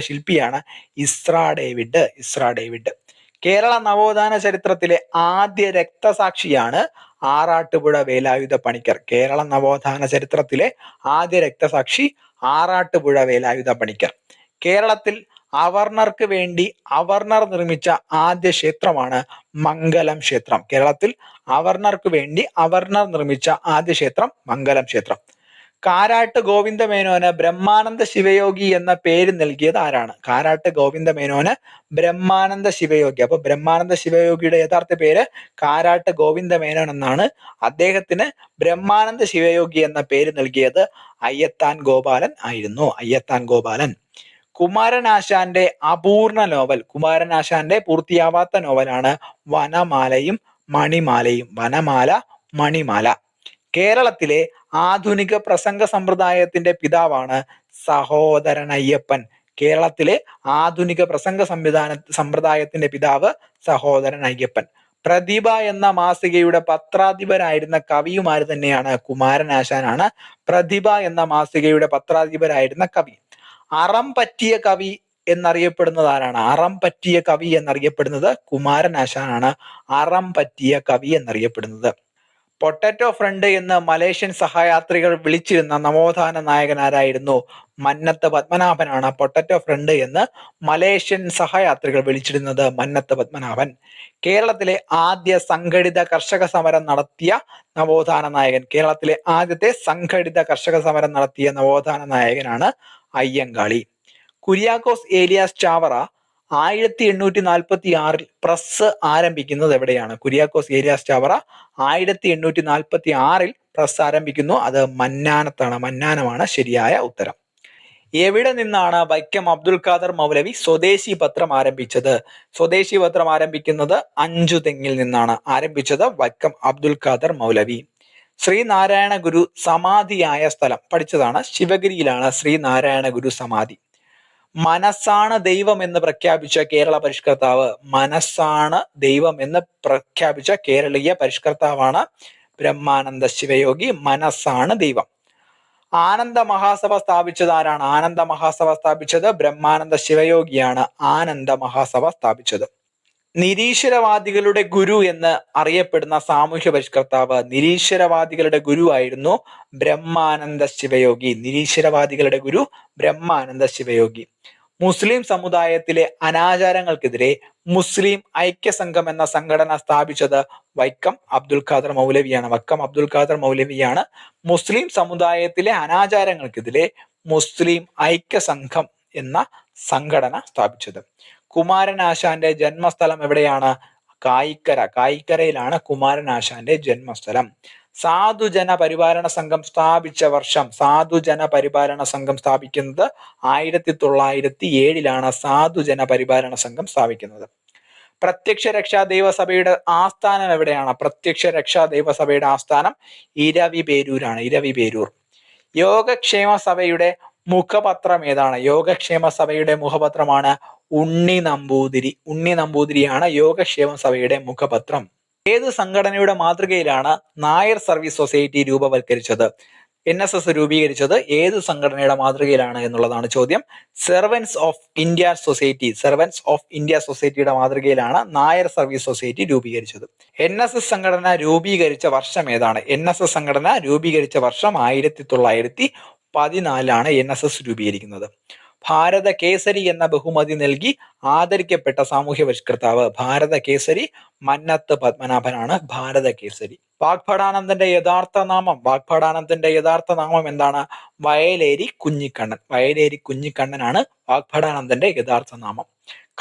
ശില്പിയാണ് ഇസ്രാ ഡേവിഡ്. കേരള നവോത്ഥാന ചരിത്രത്തിലെ ആദ്യ രക്തസാക്ഷിയാണ് ആറാട്ടുപുഴ വേലായുധ പണിക്കർ. കേരള നവോത്ഥാന ചരിത്രത്തിലെ ആദ്യ രക്തസാക്ഷി ആറാട്ടുപുഴ വേലായുധ പണിക്കർ. കേരളത്തിൽ അവർണർക്ക് വേണ്ടി അവർണർ നിർമ്മിച്ച ആദ്യ ക്ഷേത്രമാണ് മംഗലം ക്ഷേത്രം. കേരളത്തിൽ അവർണർക്ക് വേണ്ടി അവർണർ നിർമ്മിച്ച ആദ്യ ക്ഷേത്രം മംഗലം ക്ഷേത്രം. കാരാട്ട് ഗോവിന്ദമേനോന് ബ്രഹ്മാനന്ദ ശിവയോഗി എന്ന പേര് നൽകിയത് ആരാണ്? കാരാട്ട് ഗോവിന്ദമേനോന് ബ്രഹ്മാനന്ദ ശിവയോഗി. അപ്പൊ ബ്രഹ്മാനന്ദ ശിവയോഗിയുടെ യഥാർത്ഥ പേര് കാരാട്ട് ഗോവിന്ദമേനോൻ എന്നാണ്. അദ്ദേഹത്തിന് ബ്രഹ്മാനന്ദ ശിവയോഗി എന്ന പേര് നൽകിയത് അയ്യത്താൻ ഗോപാലൻ ആയിരുന്നു. അയ്യത്താൻ ഗോപാലൻ. കുമാരനാശാന്റെ അപൂർണ നോവൽ, കുമാരനാശാന്റെ പൂർത്തിയാവാത്ത നോവലാണ് വനമാലയും മണിമാലയും. വനമാല, മണിമാല. കേരളത്തിലെ ആധുനിക പ്രസംഗ സമ്പ്രദായത്തിന്റെ പിതാവാണ് സഹോദരൻ അയ്യപ്പൻ. കേരളത്തിലെ ആധുനിക പ്രസംഗ സമ്പ്രദായത്തിന്റെ പിതാവ് സഹോദരൻ അയ്യപ്പൻ. പ്രതിഭ എന്ന മാസികയുടെ പത്രാധിപരായിരുന്ന കവിയുമാര് തന്നെയാണ് കുമാരനാശാനാണ്. പ്രതിഭ എന്ന മാസികയുടെ പത്രാധിപരായിരുന്ന കവി. അറം പറ്റിയ കവി എന്നറിയപ്പെടുന്നത് ആരാണ്? അറം പറ്റിയ കവി എന്നറിയപ്പെടുന്നത് കുമാരനാശാനാണ്. അറം പറ്റിയ കവി എന്നറിയപ്പെടുന്നത്. പൊട്ടറ്റോ ഫ്രണ്ട് എന്ന് മലേഷ്യൻ സഹയാത്രികൾ വിളിച്ചിരുന്ന നവോത്ഥാന നായകൻ ആരായിരുന്നു? മന്നത്ത് പത്മനാഭനാണ്. പൊട്ടറ്റോ ഫ്രണ്ട് എന്ന് മലേഷ്യൻ സഹയാത്രികൾ വിളിച്ചിരുന്നത് മന്നത്ത് പത്മനാഭൻ. കേരളത്തിലെ ആദ്യ സംഘടിത കർഷക സമരം നടത്തിയ നവോത്ഥാന നായകൻ. കേരളത്തിലെ ആദ്യത്തെ സംഘടിത കർഷക സമരം നടത്തിയ നവോത്ഥാന നായകനാണ് അയ്യങ്കാളി. കുര്യാക്കോസ് ഏലിയാസ് ചാവറ 1846 പ്രസ് ആരംഭിക്കുന്നത് എവിടെയാണ്? കുര്യാക്കോസ് ഏലിയാസ് ചാവറ 1846 പ്രസ് ആരംഭിക്കുന്നു. അത് മന്നാനത്താണ്. മന്നാനമാണ് ശരിയായ ഉത്തരം. എവിടെ നിന്നാണ് വൈക്കം അബ്ദുൽ ഖാദർ മൗലവി സ്വദേശി പത്രം ആരംഭിച്ചത്? സ്വദേശി പത്രം ആരംഭിക്കുന്നത് അഞ്ചുതെങ്ങിൽ നിന്നാണ്. ആരംഭിച്ചത് വൈക്കം അബ്ദുൽ ഖാദർ മൗലവി. ശ്രീനാരായണ ഗുരു സമാധിയായ സ്ഥലം പഠിച്ചതാണ്. ശിവഗിരിയിലാണ് ശ്രീനാരായണ ഗുരു സമാധി. മനസ്സാണ് ദൈവം എന്ന് പ്രഖ്യാപിച്ച കേരള പരിഷ്കർത്താവ്. മനസ്സാണ് ദൈവം എന്ന് പ്രഖ്യാപിച്ച കേരളീയ പരിഷ്കർത്താവാണ് ബ്രഹ്മാനന്ദ ശിവയോഗി. മനസ്സാണ് ദൈവം. ആനന്ദ മഹാസഭ സ്ഥാപിച്ചത് ആരാണ്? ആനന്ദ മഹാസഭ സ്ഥാപിച്ചത് ബ്രഹ്മാനന്ദ ശിവയോഗിയാണ്. ആനന്ദ മഹാസഭ സ്ഥാപിച്ചത്. നിരീശ്വരവാദികളുടെ ഗുരു എന്ന് അറിയപ്പെടുന്ന സാമൂഹ്യ പരിഷ്കർത്താവ്. നിരീശ്വരവാദികളുടെ ഗുരു ആയിരുന്നു ബ്രഹ്മാനന്ദ ശിവയോഗി. നിരീശ്വരവാദികളുടെ ഗുരു ബ്രഹ്മാനന്ദ ശിവയോഗി. മുസ്ലിം സമുദായത്തിലെ അനാചാരങ്ങൾക്കെതിരെ മുസ്ലിം ഐക്യസംഘം എന്ന സംഘടന സ്ഥാപിച്ചത് വൈക്കം അബ്ദുൽ ഖാദർ മൗലവിയാണ്. വൈക്കം അബ്ദുൽ ഖാദർ മൗലവിയാണ് മുസ്ലിം സമുദായത്തിലെ അനാചാരങ്ങൾക്കെതിരെ മുസ്ലിം ഐക്യസംഘം എന്ന സംഘടന സ്ഥാപിച്ചത്. കുമാരനാശാന്റെ ജന്മസ്ഥലം എവിടെയാണ്? കായിക്കര. കായിക്കരയിലാണ് കുമാരനാശാന്റെ ജന്മസ്ഥലം. സാധുജന പരിപാലന സംഘം സ്ഥാപിച്ച വർഷം? സാധുജന പരിപാലന സംഘം സ്ഥാപിക്കുന്നത് 1907 സാധുജന പരിപാലന സംഘം സ്ഥാപിക്കുന്നത്. പ്രത്യക്ഷ രക്ഷാ ദൈവസഭയുടെ ആസ്ഥാനം എവിടെയാണ്? പ്രത്യക്ഷ രക്ഷാ ദൈവസഭയുടെ ആസ്ഥാനം ഇരവിപേരൂരാണ്. ഇരവിപേരൂർ. യോഗക്ഷേമ സഭയുടെ മുഖപത്രം ഏതാണ്? യോഗക്ഷേമ സഭയുടെ മുഖപത്രമാണ് ഉണ്ണി നമ്പൂതിരി. ഉണ്ണി നമ്പൂതിരിയാണ് യോഗക്ഷേമ സഭയുടെ മുഖപത്രം. ഏത് സംഘടനയുടെ മാതൃകയിലാണ് നായർ സർവീസ് സൊസൈറ്റി രൂപവൽക്കരിച്ചത്? NSS രൂപീകരിച്ചത് ഏത് സംഘടനയുടെ മാതൃകയിലാണ് എന്നുള്ളതാണ് ചോദ്യം. Servants of India society. Servants of India സൊസൈറ്റിയുടെ മാതൃകയിലാണ് നായർ സർവീസ് സൊസൈറ്റി രൂപീകരിച്ചത്. NSS സംഘടന രൂപീകരിച്ച വർഷം ഏതാണ്? NSS സംഘടന രൂപീകരിച്ച വർഷം 1914 NSS രൂപീകരിക്കുന്നത്. ഭാരത കേസരി എന്ന ബഹുമതി നൽകി ആദരിക്കപ്പെട്ട സാമൂഹ്യ പരിഷ്കർത്താവ്. ഭാരത കേസരി മന്നത്ത് പത്മനാഭനാണ് ഭാരത കേസരി. വാഗ്ഭടാനന്ദന്റെ യഥാർത്ഥ നാമം? വാഗ്ഭടാനന്ദന്റെ യഥാർത്ഥ നാമം എന്താണ്? വയലേരി കുഞ്ഞിക്കണ്ണൻ. വയലേരി കുഞ്ഞിക്കണ്ണനാണ് വാഗ്ഭടാനന്ദന്റെ യഥാർത്ഥ നാമം.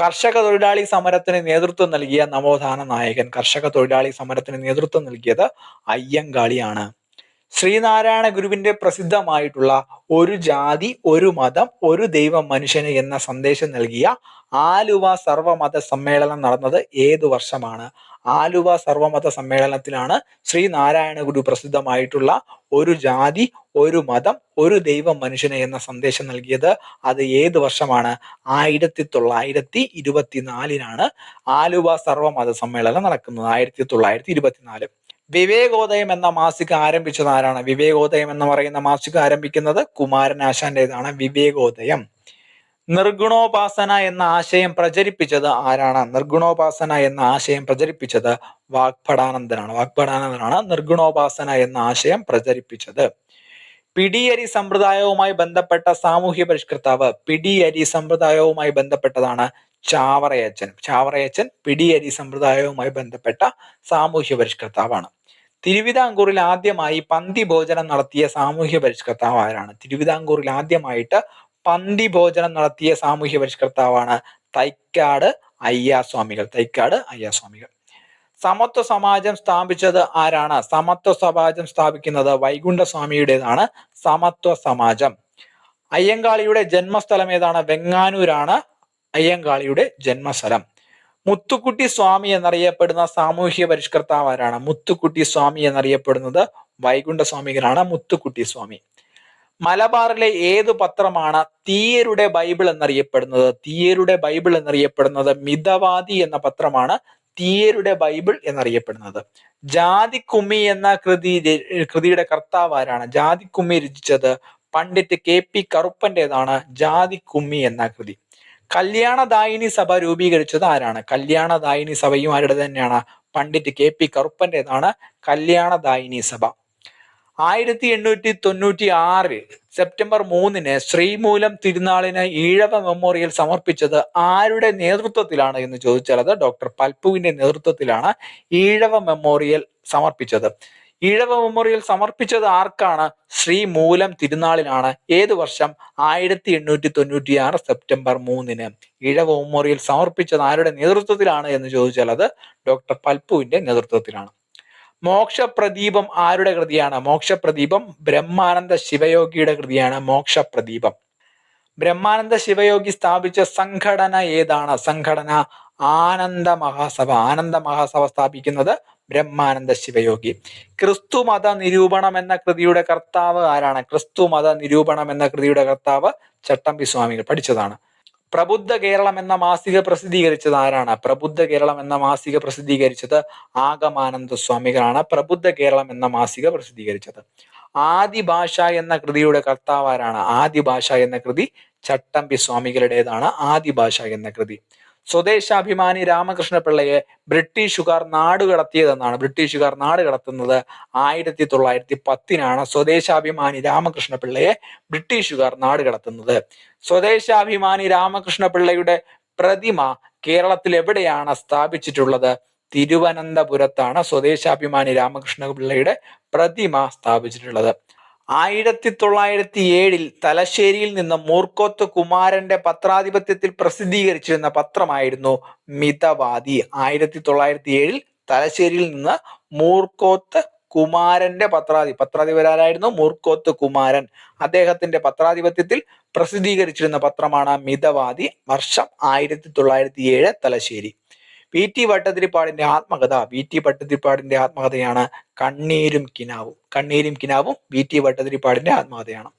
കർഷക തൊഴിലാളി സമരത്തിന് നേതൃത്വം നൽകിയ നവോത്ഥാന നായകൻ. കർഷക തൊഴിലാളി സമരത്തിന് നേതൃത്വം നൽകിയത് അയ്യങ്കാളിയാണ്. ശ്രീനാരായണ ഗുരുവിന്റെ പ്രസിദ്ധമായിട്ടുള്ള ഒരു ജാതി ഒരു മതം ഒരു ദൈവം മനുഷ്യന് എന്ന സന്ദേശം നൽകിയ ആലുവ സർവമത സമ്മേളനം നടന്നത് ഏതു വർഷമാണ്? ആലുവ സർവമത സമ്മേളനത്തിലാണ് ശ്രീനാരായണ ഗുരു പ്രസിദ്ധമായിട്ടുള്ള ഒരു ജാതി ഒരു മതം ഒരു ദൈവം മനുഷ്യന് എന്ന സന്ദേശം നൽകിയത്. അത് ഏത് വർഷമാണ്? 1924 ആലുവ സർവമത സമ്മേളനം നടക്കുന്നത്. 1924. വിവേകോദയം എന്ന മാസിക ആരംഭിച്ചത് ആരാണ്? വിവേകോദയം എന്ന് പറയുന്ന മാസിക ആരംഭിക്കുന്നത് കുമാരനാശാന്റേതാണ്. വിവേകോദയം. നിർഗുണോപാസന എന്ന ആശയം പ്രചരിപ്പിച്ചത് ആരാണ്? നിർഗുണോപാസന എന്ന ആശയം പ്രചരിപ്പിച്ചത് വാഗ്ഭടാനന്ദനാണ്. വാഗ്ഭടാനന്ദനാണ് നിർഗുണോപാസന എന്ന ആശയം പ്രചരിപ്പിച്ചത്. പിടിയരി സമ്പ്രദായവുമായി ബന്ധപ്പെട്ട സാമൂഹ്യ പരിഷ്കർത്താവ്. പിടിയരി സമ്പ്രദായവുമായി ബന്ധപ്പെട്ടതാണ് ചാവറയച്ചൻ. ചാവറയച്ചൻ പിടിയരി സമ്പ്രദായവുമായി ബന്ധപ്പെട്ട സാമൂഹ്യ പരിഷ്കർത്താവാണ്. തിരുവിതാംകൂറിൽ ആദ്യമായി പന്തി ഭോജനം നടത്തിയ സാമൂഹ്യ പരിഷ്കർത്താവ് ആരാണ്? തിരുവിതാംകൂറിൽ ആദ്യമായിട്ട് പന്തി ഭോജനം നടത്തിയ സാമൂഹ്യ പരിഷ്കർത്താവാണ് തൈക്കാട് അയ്യാസ്വാമികൾ. തൈക്കാട് അയ്യാസ്വാമികൾ. സമത്വ സമാജം സ്ഥാപിച്ചത് ആരാണ്? സമത്വ സമാജം സ്ഥാപിക്കുന്നത് വൈകുണ്ഠസ്വാമിയുടേതാണ് സമത്വ സമാജം. അയ്യങ്കാളിയുടെ ജന്മസ്ഥലം ഏതാണ്? വെങ്ങാനൂരാണ് അയ്യങ്കാളിയുടെ ജന്മസ്ഥലം. മുത്തുക്കുട്ടി സ്വാമി എന്നറിയപ്പെടുന്ന സാമൂഹ്യ പരിഷ്കർത്താവ് ആരാണ്? മുത്തുക്കുട്ടി സ്വാമി എന്നറിയപ്പെടുന്നത് വൈകുണ്ഠസ്വാമികളാണ് മുത്തുക്കുട്ടി സ്വാമി. മലബാറിലെ ഏതു പത്രമാണ് തീയരുടെ ബൈബിൾ എന്നറിയപ്പെടുന്നത്? തീയരുടെ ബൈബിൾ എന്നറിയപ്പെടുന്നത് മിതവാദി എന്ന പത്രമാണ് തീയരുടെ ബൈബിൾ എന്നറിയപ്പെടുന്നത്. ജാതിക്കുമ്മി എന്ന കൃതിയുടെ കർത്താവ് ആരാണ്? ജാതിക്കുമ്മി രചിച്ചത് പണ്ഡിറ്റ് KP കറുപ്പന്റേതാണ് ജാതിക്കുമ്മി എന്ന കൃതി. കല്യാണദായിനി സഭ രൂപീകരിച്ചത് ആരാണ്? കല്യാണദായിനി സഭയും ആരുടെ തന്നെയാണ്? പണ്ഡിറ്റ് KP കറുപ്പന്റേതാണ് കല്യാണദായിനി സഭ. 1896 സെപ്റ്റംബർ 3 ശ്രീമൂലം തിരുനാളിന് ഈഴവ മെമ്മോറിയൽ സമർപ്പിച്ചത് ആരുടെ നേതൃത്വത്തിലാണ് എന്ന് ചോദിച്ചാൽ അത് ഡോക്ടർ പൽപ്പുവിന്റെ നേതൃത്വത്തിലാണ് ഈഴവ മെമ്മോറിയൽ സമർപ്പിച്ചത്. ഈഴവ മെമ്മോറിയൽ സമർപ്പിച്ചത് ആർക്കാണ്? ശ്രീമൂലം തിരുനാളിനാണ്. ഏതു വർഷം? 1896 സെപ്റ്റംബർ 3 ഈഴവ മെമ്മോറിയൽ സമർപ്പിച്ചത് ആരുടെ നേതൃത്വത്തിലാണ് എന്ന് ചോദിച്ചാൽ അത് ഡോക്ടർ പൽപ്പുവിന്റെ നേതൃത്വത്തിലാണ്. മോക്ഷപ്രദീപം ആരുടെ കൃതിയാണ്? മോക്ഷപ്രദീപം ബ്രഹ്മാനന്ദ ശിവയോഗിയുടെ കൃതിയാണ് മോക്ഷപ്രദീപം. ബ്രഹ്മാനന്ദ ശിവയോഗി സ്ഥാപിച്ച സംഘടന ഏതാണ്? സംഘടന ആനന്ദ മഹാസഭ. ആനന്ദ മഹാസഭ സ്ഥാപിക്കുന്നത് ബ്രഹ്മാനന്ദ ശിവയോഗി. ക്രിസ്തുമത നിരൂപണം എന്ന കൃതിയുടെ കർത്താവ് ആരാണ്? ക്രിസ്തുമത നിരൂപണം എന്ന കൃതിയുടെ കർത്താവ് ചട്ടമ്പി സ്വാമികൾ. പഠിച്ചതാണ്. പ്രബുദ്ധ കേരളം എന്ന മാസിക പ്രസിദ്ധീകരിച്ചത് ആരാണ്? പ്രബുദ്ധ കേരളം എന്ന മാസിക പ്രസിദ്ധീകരിച്ചത് ആഗമാനന്ദ സ്വാമികളാണ്. പ്രബുദ്ധ കേരളം എന്ന മാസിക പ്രസിദ്ധീകരിച്ചത്. ആദിഭാഷ എന്ന കൃതിയുടെ കർത്താവ് ആരാണ്? ആദിഭാഷ എന്ന കൃതി ചട്ടമ്പി സ്വാമികളുടേതാണ് ആദിഭാഷ എന്ന കൃതി. സ്വദേശാഭിമാനി രാമകൃഷ്ണ പിള്ളയെ ബ്രിട്ടീഷുകാർ നാടുകടത്തിയതെന്നാണ്. ബ്രിട്ടീഷുകാർ നാടുകടത്തുന്നത് 1910 സ്വദേശാഭിമാനി രാമകൃഷ്ണ പിള്ളയെ ബ്രിട്ടീഷുകാർ നാടുകടത്തുന്നത്. സ്വദേശാഭിമാനി രാമകൃഷ്ണ പിള്ളയുടെ പ്രതിമ കേരളത്തിൽ എവിടെയാണ് സ്ഥാപിച്ചിട്ടുള്ളത്? തിരുവനന്തപുരത്താണ് സ്വദേശാഭിമാനി രാമകൃഷ്ണ പിള്ളയുടെ പ്രതിമ സ്ഥാപിച്ചിട്ടുള്ളത്. 1907 തലശ്ശേരിയിൽ നിന്ന് മൂർക്കോത്ത് കുമാരന്റെ പത്രാധിപത്യത്തിൽ പ്രസിദ്ധീകരിച്ചിരുന്ന പത്രമായിരുന്നു മിതവാദി. 1907 തലശ്ശേരിയിൽ നിന്ന് മൂർക്കോത്ത് കുമാരന്റെ പത്രാധിപരായിരുന്നു മൂർക്കോത്ത് കുമാരൻ. അദ്ദേഹത്തിന്റെ പത്രാധിപത്യത്തിൽ പ്രസിദ്ധീകരിച്ചിരുന്ന പത്രമാണ് മിതവാദി. വർഷം 1907 തലശ്ശേരി. VT ഭട്ടതിരിപ്പാടിന്റെ ആത്മകഥ. VT ഭട്ടതിരിപ്പാടിന്റെ ആത്മകഥയാണ് കണ്ണീരും കിനാവും. കണ്ണീരും കിനാവും VT ഭട്ടതിരിപ്പാടിന്റെ ആത്മകഥയാണ്.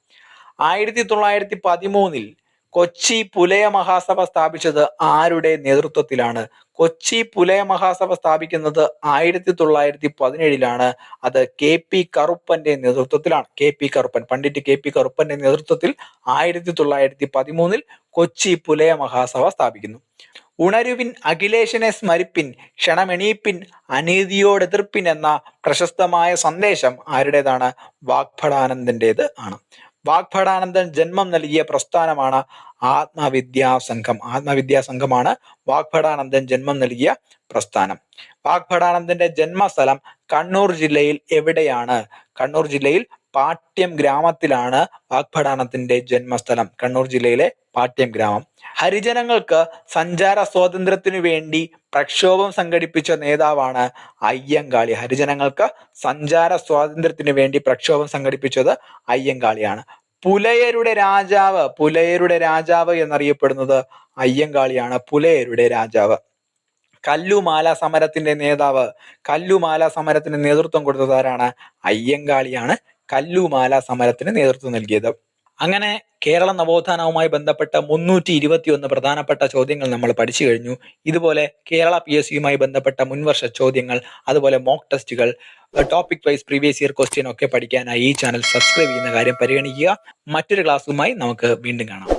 1913 കൊച്ചി പുലയ മഹാസഭ സ്ഥാപിച്ചത് ആരുടെ നേതൃത്വത്തിലാണ്? കൊച്ചി പുലയ മഹാസഭ സ്ഥാപിക്കുന്നത് 1917 അത് KP കറുപ്പന്റെ നേതൃത്വത്തിലാണ്. KP കറുപ്പൻ, പണ്ഡിറ്റ് KP കറുപ്പന്റെ നേതൃത്വത്തിൽ 1913 കൊച്ചി പുലയ മഹാസഭ സ്ഥാപിക്കുന്നു. ഉണരുവിൻ അഖിലേശനെ സ്മരിപ്പിൻ, ക്ഷണമെണീപ്പിൻ, അനീതിയോടെതിർപ്പിൻ എന്ന പ്രശസ്തമായ സന്ദേശം ആരുടേതാണ്? വാഗ്ഭടാനന്ദന്റേത് ആണ്. വാഗ്ഭടാനന്ദൻ ജന്മം നൽകിയ പ്രസ്ഥാനമാണ് ആത്മവിദ്യാസംഘം. ആത്മവിദ്യാസംഘമാണ് വാഗ്ഭടാനന്ദൻ ജന്മം നൽകിയ പ്രസ്ഥാനം. വാഗ്ഭടാനന്ദന്റെ ജന്മസ്ഥലം കണ്ണൂർ ജില്ലയിൽ എവിടെയാണ്? കണ്ണൂർ ജില്ലയിൽ പാട്യം ഗ്രാമത്തിലാണ് വാഗ്ഭടാനന്ദന്റെ ജന്മസ്ഥലം. കണ്ണൂർ ജില്ലയിലെ പാട്യം ഗ്രാമം. ഹരിജനങ്ങൾക്ക് സഞ്ചാര സ്വാതന്ത്ര്യത്തിനു വേണ്ടി പ്രക്ഷോഭം സംഘടിപ്പിച്ച നേതാവാണ് അയ്യങ്കാളി. ഹരിജനങ്ങൾക്ക് സഞ്ചാര സ്വാതന്ത്ര്യത്തിനു വേണ്ടി പ്രക്ഷോഭം സംഘടിപ്പിച്ചത് അയ്യങ്കാളിയാണ്. പുലയരുടെ രാജാവ് എന്നറിയപ്പെടുന്നത് അയ്യങ്കാളിയാണ്. പുലയരുടെ രാജാവ്. കല്ലുമാല സമരത്തിന്റെ നേതാവ്. കല്ലുമാല സമരത്തിന് നേതൃത്വം കൊടുത്തത് ആരാണ്? അയ്യങ്കാളിയാണ് കല്ലുമാല സമരത്തിന് നേതൃത്വം നൽകിയത്. അങ്ങനെ കേരള നവോത്ഥാനവുമായി ബന്ധപ്പെട്ട 321 പ്രധാനപ്പെട്ട ചോദ്യങ്ങൾ നമ്മൾ പഠിച്ചു കഴിഞ്ഞു. ഇതുപോലെ കേരള PSCയുമായി ബന്ധപ്പെട്ട മുൻവർഷ ചോദ്യങ്ങൾ, അതുപോലെ മോക്ക് ടെസ്റ്റുകൾ, topic wise previous year question ഒക്കെ പഠിക്കാനായി ഈ ചാനൽ സബ്സ്ക്രൈബ് ചെയ്യുന്ന കാര്യം പരിഗണിക്കുക. മറ്റൊരു ക്ലാസ്സുമായി നമുക്ക് വീണ്ടും കാണാം.